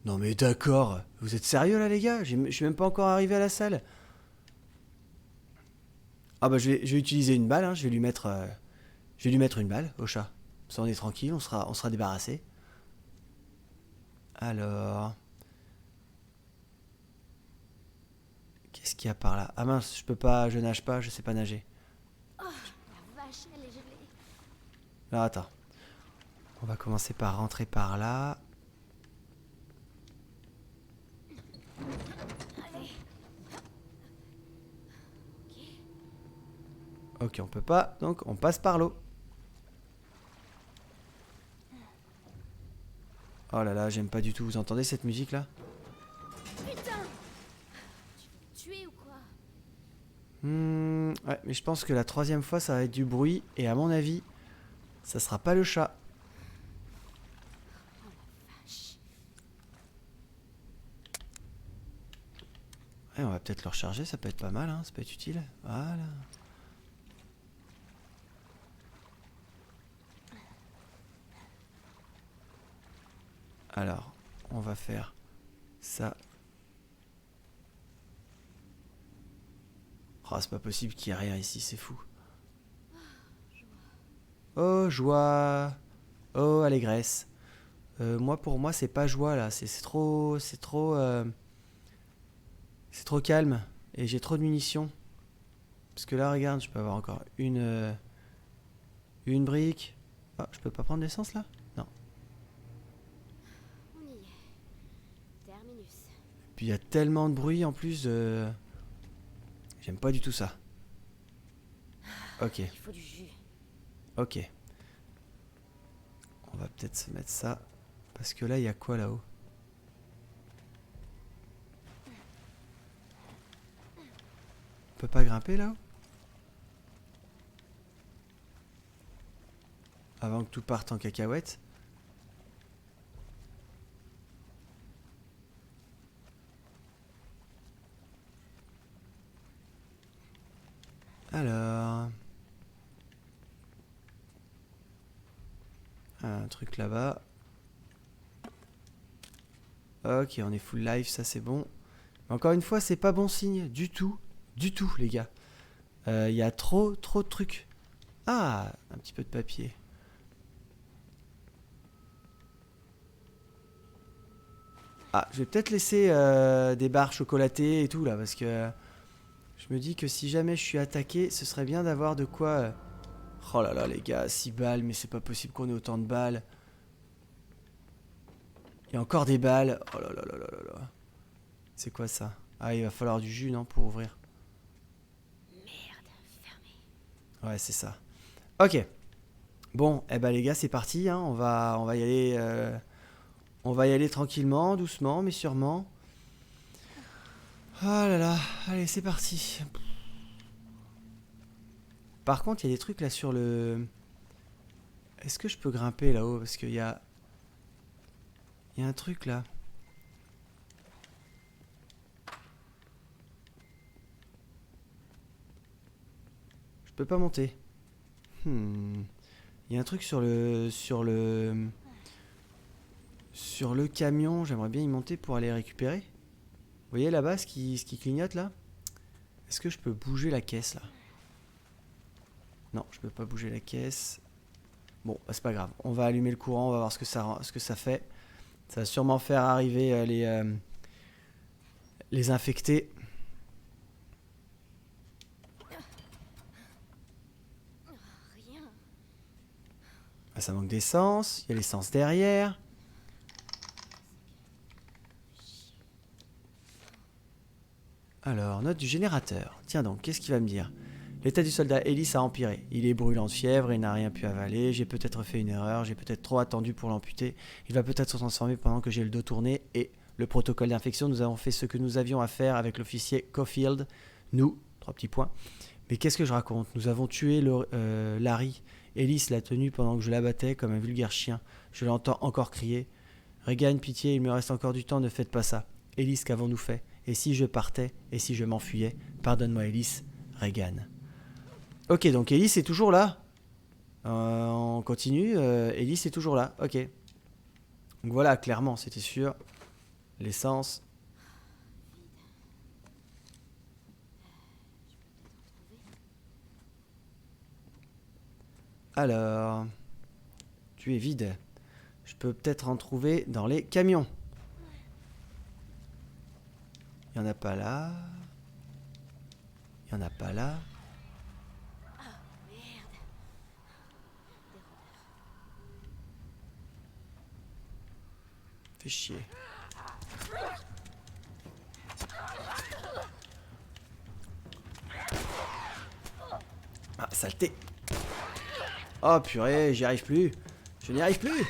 Non mais d'accord. Vous êtes sérieux là, les gars? Je suis même pas encore arrivé à la salle. Ah bah, je vais utiliser une balle, hein. Je vais lui mettre une balle au chat. Ça, on est tranquille, on sera débarrassé. Alors... Qu'est-ce qu'il y a par là? Ah mince, je nage pas, je sais pas nager. Oh, la vache, elle est gelée. Alors attends. On va commencer par rentrer par là. Ok, on peut pas, donc on passe par l'eau. Oh là là, j'aime pas du tout. Vous entendez cette musique là? Putain! Tu veux me tuer ou quoi? Ouais, mais je pense que la troisième fois ça va être du bruit. Et à mon avis, ça sera pas le chat. Vache. Ouais, on va peut-être le recharger, ça peut être pas mal, hein, ça peut être utile. Voilà. Alors, on va faire ça. Oh, c'est pas possible qu'il y ait rien ici, c'est fou. Oh, joie. Oh, allégresse. Moi, pour moi, c'est pas joie là, c'est trop. C'est trop. C'est trop calme. Et j'ai trop de munitions. Parce que là, regarde, je peux avoir encore une brique. Ah, je peux pas prendre l'essence là? Non. On y est. Terminus. Puis il y a tellement de bruit en plus. J'aime pas du tout ça. Ok, Il faut du jus. ok. On va peut-être se mettre ça. Parce que là, il y a quoi là-haut? On peut pas grimper là-haut? Avant que tout parte en cacahuète. Alors... un truc là-bas. Ok, on est full life, ça c'est bon. Mais encore une fois, c'est pas bon signe du tout. Du tout, les gars. Il y a trop de trucs. Ah, un petit peu de papier. Ah, je vais peut-être laisser des barres chocolatées et tout là, parce que je me dis que si jamais je suis attaqué, ce serait bien d'avoir de quoi... Oh là là, les gars, 6 balles, mais c'est pas possible qu'on ait autant de balles. Il y a encore des balles. Oh là là là là là là. C'est quoi ça? Ah, il va falloir du jus, non, pour ouvrir. Merde, fermé. Ouais, c'est ça. Ok. Bon, eh ben les gars, c'est parti. Hein. On va y aller. On va y aller tranquillement, doucement, mais sûrement. Oh là là. Allez, c'est parti. Par contre, il y a des trucs là sur le... Est-ce que je peux grimper là-haut? Parce qu'il y a... Il y a un truc là. Je peux pas monter. Il y a un truc sur le... Sur le camion. J'aimerais bien y monter pour aller récupérer. Vous voyez là-bas ce qui clignote là? Est-ce que je peux bouger la caisse là? Non, je peux pas bouger la caisse. Bon, bah, c'est pas grave. On va allumer le courant, on va voir ce que ça fait. Ça va sûrement faire arriver les infectés. Rien. Ah, ça manque d'essence. Il y a l'essence derrière. Alors, note du générateur. Tiens donc, qu'est-ce qu'il va me dire? L'état du soldat Ellis a empiré. Il est brûlant de fièvre et n'a rien pu avaler. J'ai peut-être fait une erreur, j'ai peut-être trop attendu pour l'amputer. Il va peut-être se transformer pendant que j'ai le dos tourné. Et le protocole d'infection, nous avons fait ce que nous avions à faire avec l'officier Caulfield. Nous, 3 petits points. Mais qu'est-ce que je raconte? Nous avons tué Larry. Ellis l'a tenu pendant que je l'abattais comme un vulgaire chien. Je l'entends encore crier. Regan, pitié, il me reste encore du temps, ne faites pas ça. Ellis, qu'avons-nous fait? Et si je partais? Et si je m'enfuyais? Pardonne-moi, Ellis. Regan. Ok, donc Ellis est toujours là. On continue. Ellis est toujours là. Ok. Donc voilà, clairement, c'était sûr. L'essence. Alors. Tu es vide. Je peux peut-être en trouver dans les camions. Il n'y en a pas là. Il n'y en a pas là. Fais chier. Ah, saleté. Oh purée, j'y arrive plus. Je n'y arrive plus.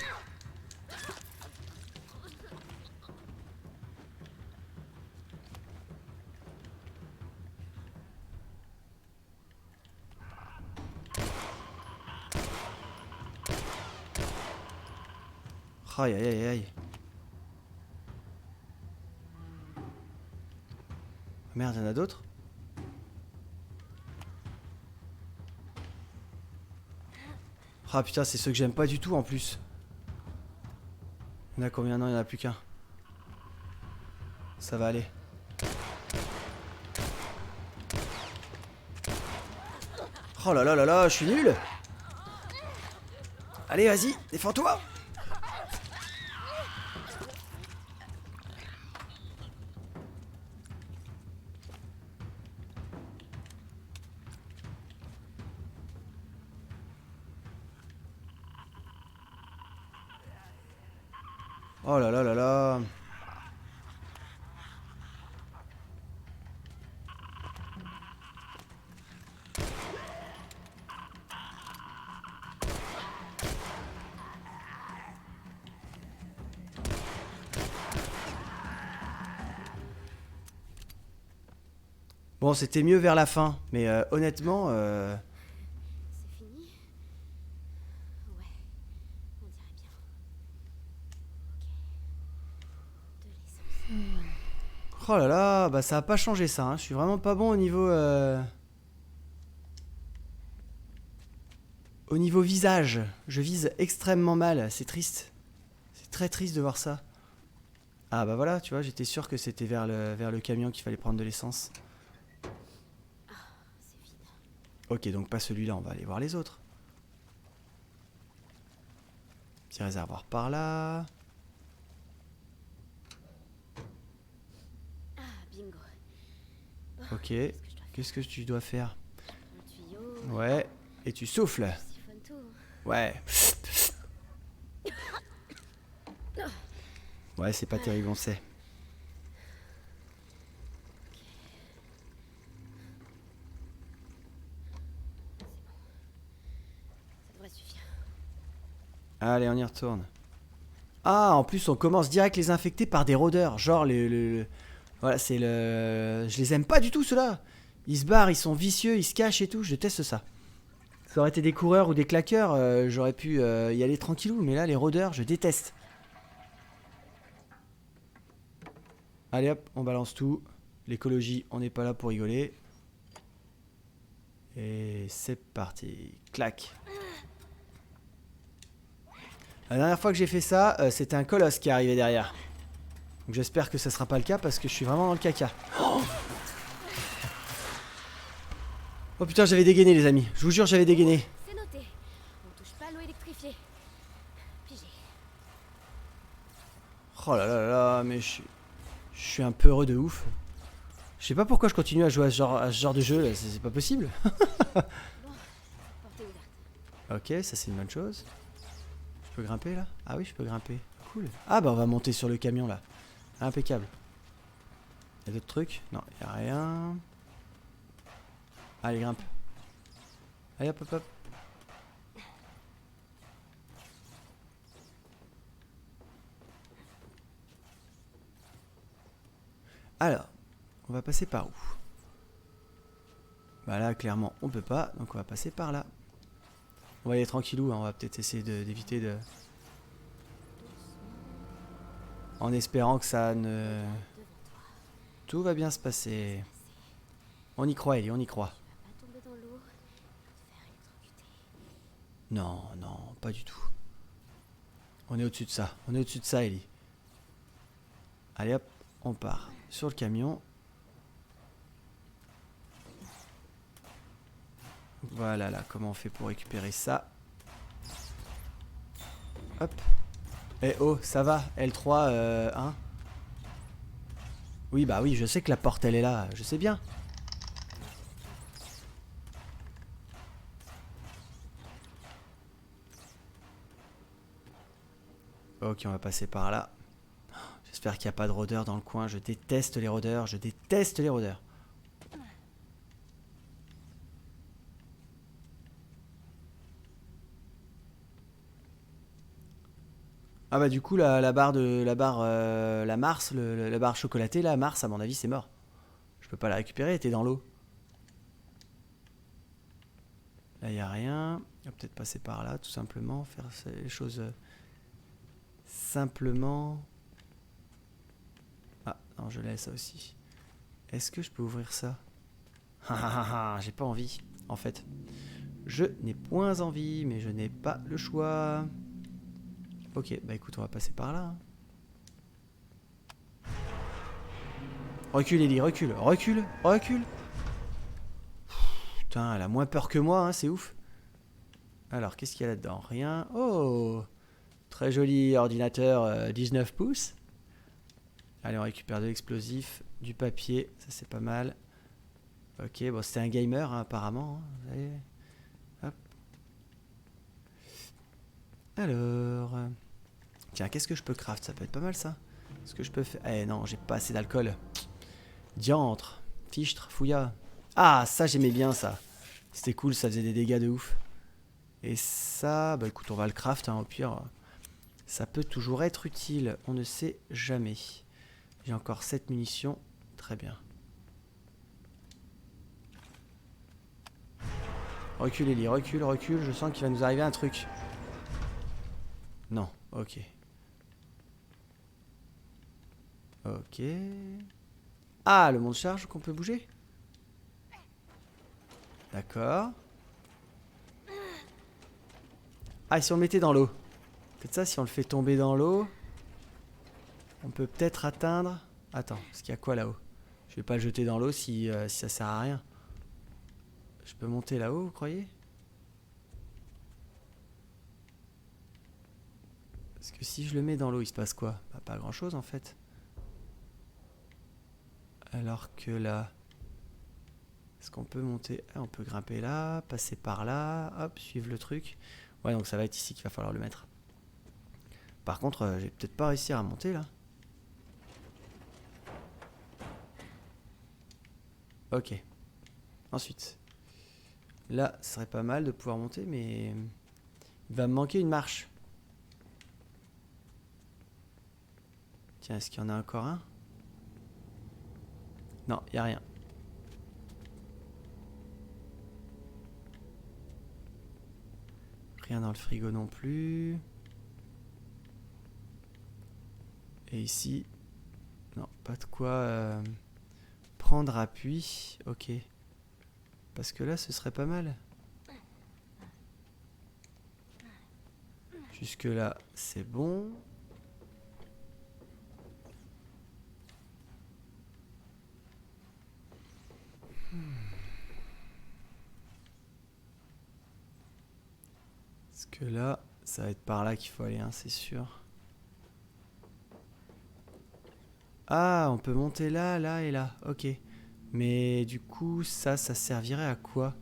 Aïe aïe aïe aïe. Merde, il y en a d'autres? Ah putain, c'est ceux que j'aime pas du tout en plus. Il y en a combien? Non, il n'y en a plus qu'un. Ça va aller. Oh là là là là, je suis nul. Allez, vas-y, défends-toi. Oh là là là là. Bon, c'était mieux vers la fin, mais honnêtement, C'est fini? Ouais, on dirait bien. Ok. De l'essence. oh là là, bah ça a pas changé ça, hein. Je suis vraiment pas bon au niveau visage. Je vise extrêmement mal, c'est triste. C'est très triste de voir ça. Ah bah voilà, tu vois, j'étais sûr que c'était vers le camion qu'il fallait prendre de l'essence. C'est vide. Ok, donc pas celui-là, on va aller voir les autres. Petit réservoir par là. Ah, bingo. Ok, Qu'est-ce que je dois faire? qu'est-ce que tu dois faire? Un tuyau. Ouais, et tu souffles. Je siphonne tout. Ouais. Ouais, c'est pas terrible, on sait. Ça devrait suffire. Allez, on y retourne. Ah, en plus, on commence direct les infecter par des rôdeurs. Genre, voilà, c'est le... Je les aime pas du tout, ceux-là. Ils se barrent, ils sont vicieux, ils se cachent et tout. Je déteste ça. Ça aurait été des coureurs ou des claqueurs, j'aurais pu y aller tranquillou. Mais là, les rôdeurs, je déteste. Allez hop, on balance tout. L'écologie, on n'est pas là pour rigoler. Et c'est parti. Clac. La dernière fois que j'ai fait ça, c'était un colosse qui est arrivé derrière. Donc j'espère que ça sera pas le cas parce que je suis vraiment dans le caca. Oh putain, j'avais dégainé les amis. Je vous jure, j'avais dégainé. C'est noté. On touche pas à l'eau électrifiée. Pigé. Oh là là là là, mais je suis un peu heureux de ouf. Je sais pas pourquoi je continue à jouer à ce genre de jeu là, c'est pas possible. Portée ouverte. Ok, ça c'est une bonne chose. Je peux grimper là? Ah oui, je peux grimper. Cool. Ah bah on va monter sur le camion là. Impeccable. Y'a d'autres trucs? Non, y'a rien. Allez, grimpe. Allez hop hop hop. Alors, on va passer par où? Bah là, clairement, on peut pas, donc on va passer par là. On va aller tranquillou, hein, on va peut-être essayer d'éviter de... En espérant que ça ne... Devant toi. Tout va bien se passer. On y croit, Ellie, on y croit. Tu vas pas tomber dans l'eau et te faire électrocuter. Non, non, pas du tout. On est au-dessus de ça. On est au-dessus de ça, Ellie. Allez hop, on part sur le camion. Voilà, là, comment on fait pour récupérer ça? Hop. Eh oh, ça va, L3, hein? Oui, bah oui, je sais que la porte, elle est là, je sais bien. Ok, on va passer par là. J'espère qu'il n'y a pas de rôdeurs dans le coin. Je déteste les rôdeurs, je déteste les rôdeurs. Ah bah du coup la barre la Mars, la barre chocolatée là, Mars à mon avis c'est mort. Je peux pas la récupérer, elle était dans l'eau. Là y a rien. On va peut-être passer par là tout simplement, faire les choses simplement. Ah non je laisse ça aussi. Est-ce que je peux ouvrir ça? J'ai pas envie en fait. Je n'ai point envie mais je n'ai pas le choix. Ok, bah écoute, on va passer par là. Recule, Ellie, recule, recule, recule. Putain, elle a moins peur que moi, hein, c'est ouf. Alors, qu'est-ce qu'il y a là-dedans? Rien. Oh, très joli ordinateur 19 pouces. Allez, on récupère de l'explosif, du papier, ça c'est pas mal. Ok, bon, c'était un gamer hein, apparemment. Hein. Allez. Hop. Alors... Tiens, qu'est-ce que je peux craft? Ça peut être pas mal ça. Est-ce que je peux faire... Eh non, j'ai pas assez d'alcool. Diantre. Fichtre, fouilla. Ah, ça j'aimais bien ça. C'était cool, ça faisait des dégâts de ouf. Et ça, bah écoute, on va le craft, hein, au pire. Ça peut toujours être utile, on ne sait jamais. J'ai encore 7 munitions. Très bien. Recule Ellie, recule, recule. Je sens qu'il va nous arriver un truc. Non, ok. Ok. Ah, le monde charge qu'on peut bouger. D'accord. Ah, et si on le mettait dans l'eau? Peut-être ça, si on le fait tomber dans l'eau, on peut peut-être atteindre... Attends, parce qu'il y a quoi là-haut? Je vais pas le jeter dans l'eau si ça sert à rien. Je peux monter là-haut, vous croyez? Parce que si je le mets dans l'eau, il se passe quoi? Bah, pas grand-chose en fait. Alors que là... Est-ce qu'on peut monter? Ah, on peut grimper là, passer par là, hop, suivre le truc. Ouais, donc ça va être ici qu'il va falloir le mettre. Par contre, je vais peut-être pas réussir à monter là. Ok. Ensuite. Là, ce serait pas mal de pouvoir monter, mais... Il va me manquer une marche. Tiens, est-ce qu'il y en a encore un? Non, il n'y a rien. Rien dans le frigo non plus. Et ici, non, pas de quoi prendre appui. Ok. Parce que là, ce serait pas mal. Jusque là, c'est bon. Parce que là, ça va être par là qu'il faut aller, hein, c'est sûr. Ah, on peut monter là, là et là. Ok. Mais du coup, ça servirait à quoi?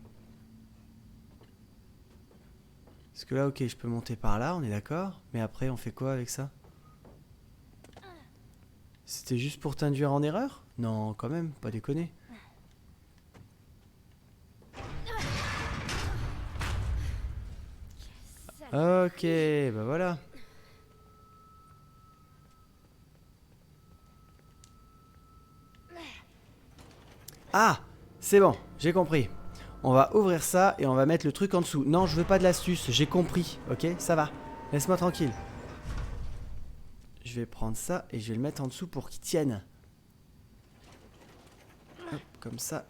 Parce que là, ok, je peux monter par là, on est d'accord. Mais après, on fait quoi avec ça? C'était juste pour t'induire en erreur? Non, quand même, pas déconner. Ok, bah voilà. Ah, c'est bon, j'ai compris. On va ouvrir ça et on va mettre le truc en dessous. Non, je veux pas de l'astuce, j'ai compris, ok? Ça va, laisse-moi tranquille. Je vais prendre ça et je vais le mettre en dessous pour qu'il tienne. Hop, comme ça.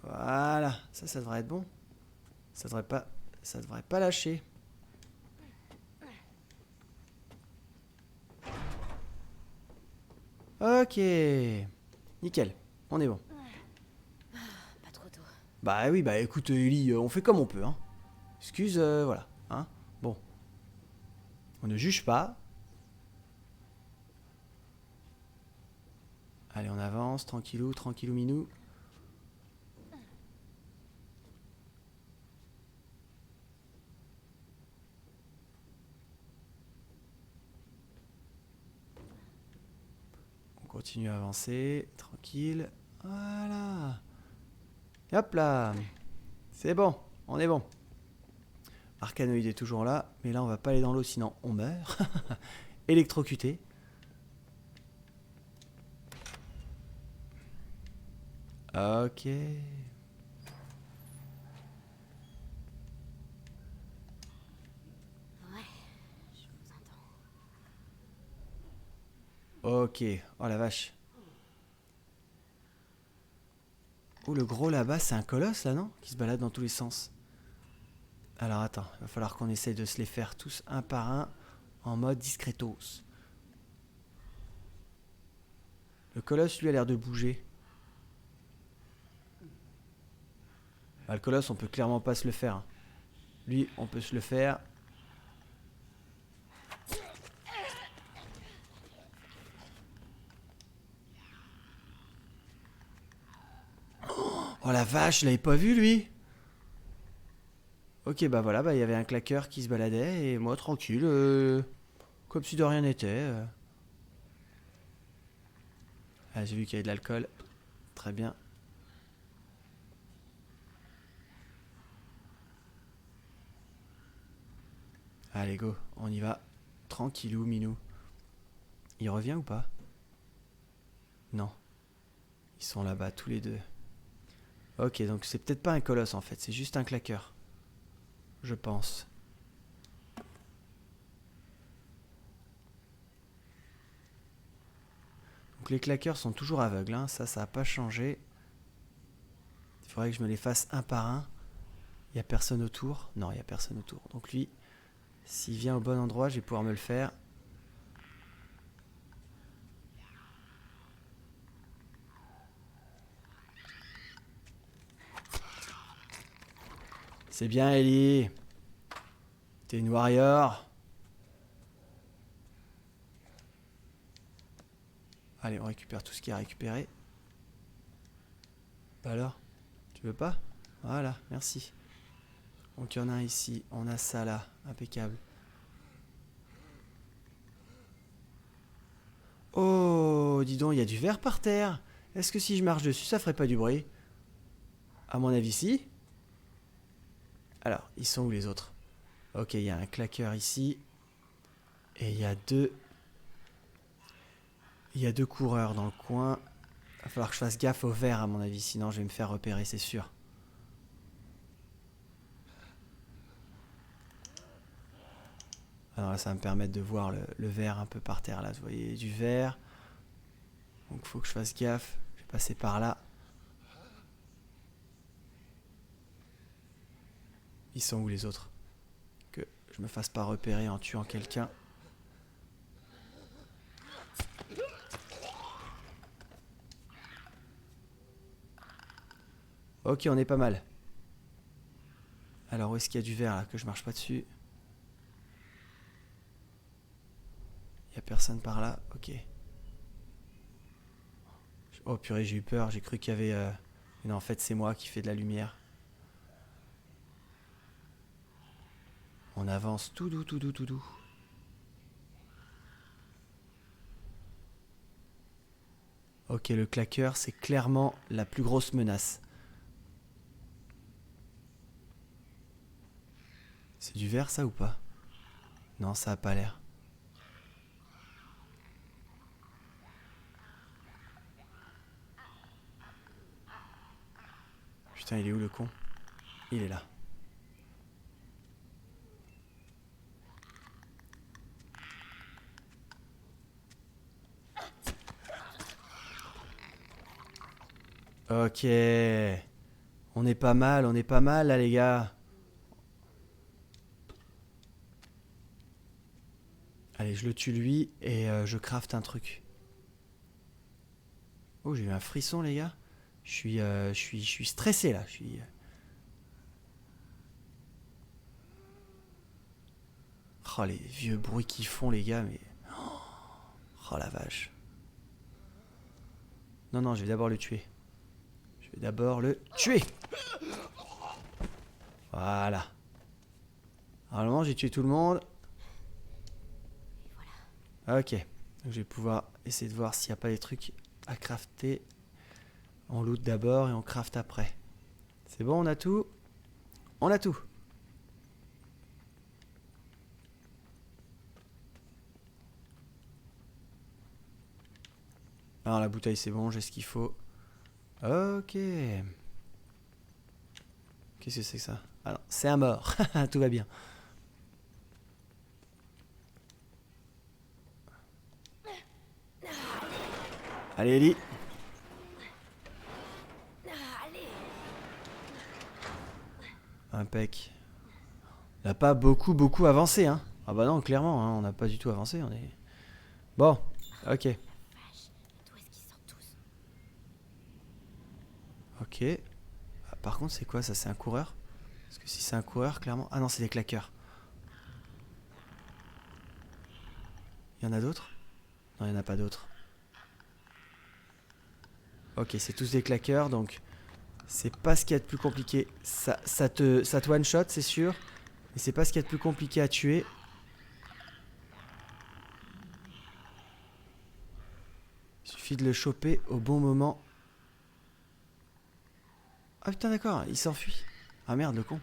Voilà, ça devrait être bon. Ça devrait pas lâcher. Ok, nickel, on est bon. Pas trop tôt. Bah oui, bah écoute Ellie, on fait comme on peut, hein. Excuse, voilà, hein. Bon. On ne juge pas. Allez, on avance, tranquillou, tranquillou minou. On continue à avancer, tranquille. Voilà. Et hop là. C'est bon, on est bon. Arcanoïde est toujours là, mais là on va pas aller dans l'eau sinon on meurt. électrocuté. Ok. Je vous entends. Ok. Oh la vache. Oh, le gros là-bas, c'est un colosse là, non? Qui se balade dans tous les sens. Alors attends, il va falloir qu'on essaye de se les faire tous un par un en mode discretos. Le colosse, lui, a l'air de bouger. Ah, le colosse, on peut clairement pas se le faire. Lui, on peut se le faire. Oh la vache, je l'avais pas vu, lui. Ok, bah voilà, bah il y avait un claqueur qui se baladait et moi tranquille, comme si de rien n'était. Ah, j'ai vu qu'il y avait de l'alcool. Très bien. Allez, go, on y va. Tranquillou, minou. Il revient ou pas? Non. Ils sont là-bas, tous les deux. Ok, donc c'est peut-être pas un colosse en fait, c'est juste un claqueur. Je pense. Donc les claqueurs sont toujours aveugles, hein. Ça a pas changé. Il faudrait que je me les fasse un par un. Il y a personne autour? Non, il y a personne autour. Donc lui, s'il vient au bon endroit, je vais pouvoir me le faire. C'est bien, Ellie. T'es une warrior. Allez, on récupère tout ce qu'il y a à récupérer. Bah alors, tu veux pas? Voilà, merci. Donc il y en a un ici, on a ça là, impeccable. Oh, dis donc, il y a du verre par terre. Est-ce que si je marche dessus, ça ferait pas du bruit? À mon avis, si. Alors, ils sont où les autres? Ok, il y a un claqueur ici. Et il y a deux... Il y a deux coureurs dans le coin. Il va falloir que je fasse gaffe au verre à mon avis, sinon je vais me faire repérer, c'est sûr. Alors là, ça va me permettre de voir le verre un peu par terre. Là, vous voyez du verre. Donc il faut que je fasse gaffe. Je vais passer par là. Ils sont où les autres? Que je me fasse pas repérer en tuant quelqu'un. Ok, on est pas mal. Alors où est-ce qu'il y a du verre là, que je marche pas dessus? Il y a personne par là, ok. Oh purée, j'ai eu peur, j'ai cru qu'il y avait... Non, en fait c'est moi qui fais de la lumière. On avance tout doux, tout doux, tout doux. Ok, le claqueur, c'est clairement la plus grosse menace. C'est du verre ça ou pas? Non, ça a pas l'air. Putain, il est où le con? Il est là. Ok. On est pas mal là les gars. Allez, je le tue lui et je crafte un truc. Oh, j'ai eu un frisson les gars. Je suis stressé là. Oh, les vieux bruits qu'ils font les gars, mais... Oh la vache. Non, non, je vais d'abord le tuer. Je vais d'abord le tuer. Voilà. Normalement, j'ai tué tout le monde. Ok. Donc, je vais pouvoir essayer de voir s'il n'y a pas des trucs à crafter. On loot d'abord et on craft après. C'est bon, on a tout? On a tout. Alors la bouteille c'est bon, j'ai ce qu'il faut. Ok. Qu'est-ce que c'est que ça? Ah non, c'est un mort. Tout va bien. Allez Ellie. Impec. On n'a pas beaucoup avancé, hein. Ah bah non, clairement, hein, on n'a pas du tout avancé. On est... Bon, ok. D'où est-ce qu'ils sortent tous? Ok. Ah, par contre, c'est quoi ça? C'est un coureur? Parce que si c'est un coureur, clairement... Ah non, c'est des claqueurs. Il y en a d'autres? Non, il n'y en a pas d'autres. Ok, c'est tous des claqueurs, donc... C'est pas ce qu'il y a de plus compliqué. Ça te one-shot, c'est sûr. Mais c'est pas ce qu'il y a de plus compliqué à tuer. Il suffit de le choper au bon moment. Ah putain d'accord, il s'enfuit. Ah merde le con.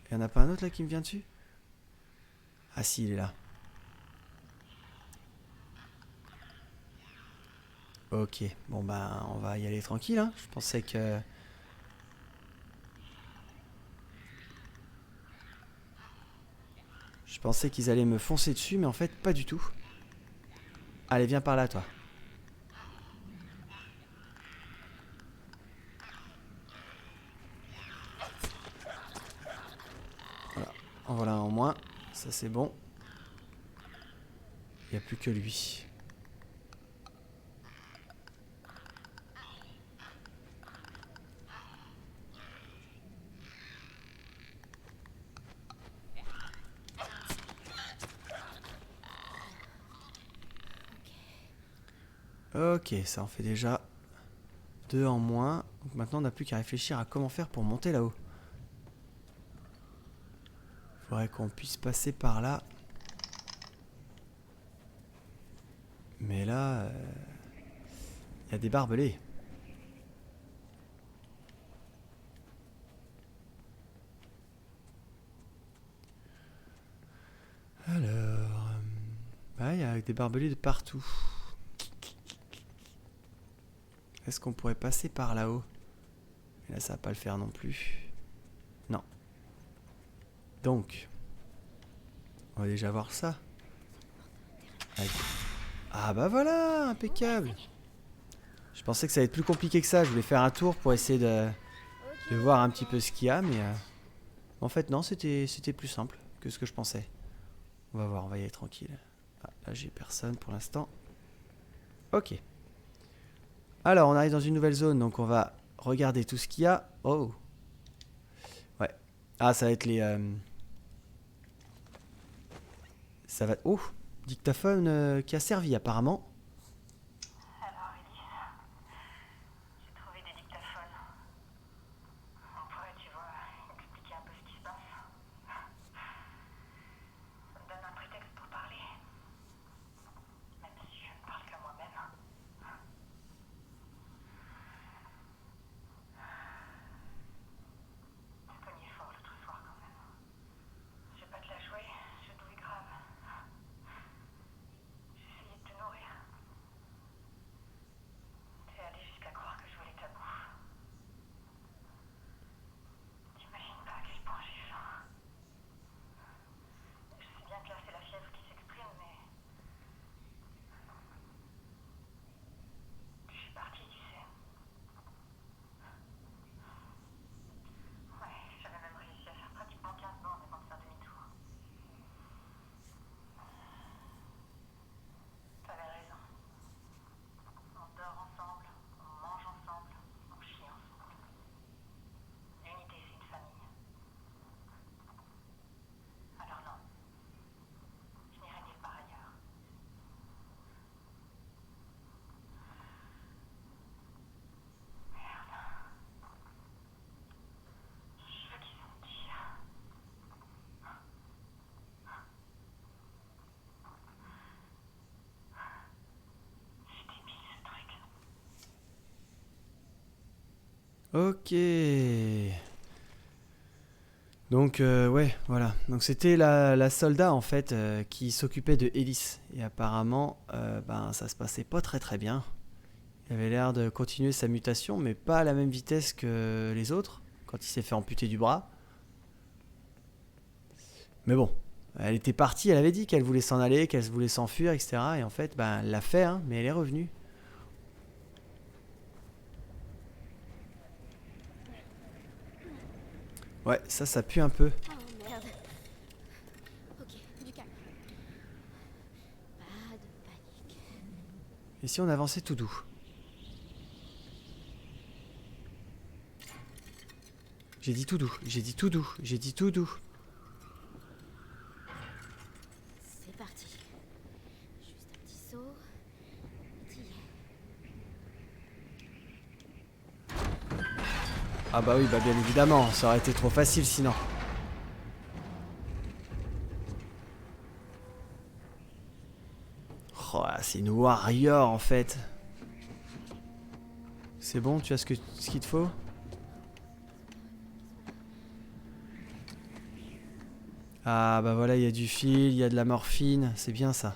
Il y en a pas un autre là qui me vient dessus? Ah si, il est là. Ok, bon bah on va y aller tranquille hein. Je pensais que... Je pensais qu'ils allaient me foncer dessus, mais en fait pas du tout. Allez viens par là toi. Voilà, en voilà un en moins. Ça c'est bon. Il n'y a plus que lui. Ok, ça en fait déjà 2 en moins. Donc maintenant on n'a plus qu'à réfléchir à comment faire pour monter là-haut. Faudrait qu'on puisse passer par là. Mais là, y a des barbelés. Alors... bah, il y a des barbelés de partout. Est-ce qu'on pourrait passer par là-haut? Mais là, ça va pas le faire non plus. Non. Donc... on va déjà voir ça. Allez. Ah bah voilà, impeccable. Je pensais que ça allait être plus compliqué que ça. Je voulais faire un tour pour essayer de voir un petit peu ce qu'il y a, mais... en fait, non, c'était plus simple que ce que je pensais. On va voir, on va y aller tranquille. Ah, là, j'ai personne pour l'instant. Ok. Alors, on arrive dans une nouvelle zone, donc on va regarder tout ce qu'il y a. Oh. Ouais. Ah, ça va être les... ça va... Oh, dictaphone qui a servi apparemment. Alors, Elise, j'ai trouvé des dictaphones. On pourrait, tu vois, expliquer un peu ce qui se passe. Ça me donne un prétexte pour parler. Même si je ne parle qu'à moi-même. Je cognais fort l'autre soir quand même. Je vais pas te la jouer, je douais grave. J'essayais de te nourrir. T'es allé jusqu'à croire que je voulais ta bouffe. T'imagines pas à quel point j'ai faim. Je sais bien que là c'est la fièvre qui s'exprime, mais... je suis partie, tu sais. Ouais, j'avais même réussi à faire pratiquement 15 bornes avant de faire demi-tour. T'avais raison. On dort ensemble, on mange ensemble, on chie ensemble. L'unité, c'est une famille. Alors non, je n'irai nulle part ailleurs. Merde. Je veux qu'ils s'en tirent. C'était mis ce truc. Ok. Donc, ouais, voilà. Donc c'était la soldat, en fait, qui s'occupait de Ellis. Et apparemment, ben, ça se passait pas très très bien. Il avait l'air de continuer sa mutation, mais pas à la même vitesse que les autres, quand il s'est fait amputer du bras. Mais bon, elle était partie, elle avait dit qu'elle voulait s'en aller, qu'elle voulait s'enfuir, etc. Et en fait, ben, elle l'a fait, hein, mais elle est revenue. Ouais, ça pue un peu. Oh merde. Ok, du calme. Pas de panique. Et si on avançait tout doux? J'ai dit tout doux, j'ai dit tout doux, j'ai dit tout doux. C'est parti. Juste un petit saut. Petit. Ah bah oui, bah bien évidemment, ça aurait été trop facile sinon. Oh, c'est une warrior en fait. C'est bon, tu as ce qu'il te faut? Ah bah voilà, il y a du fil, il y a de la morphine, c'est bien ça.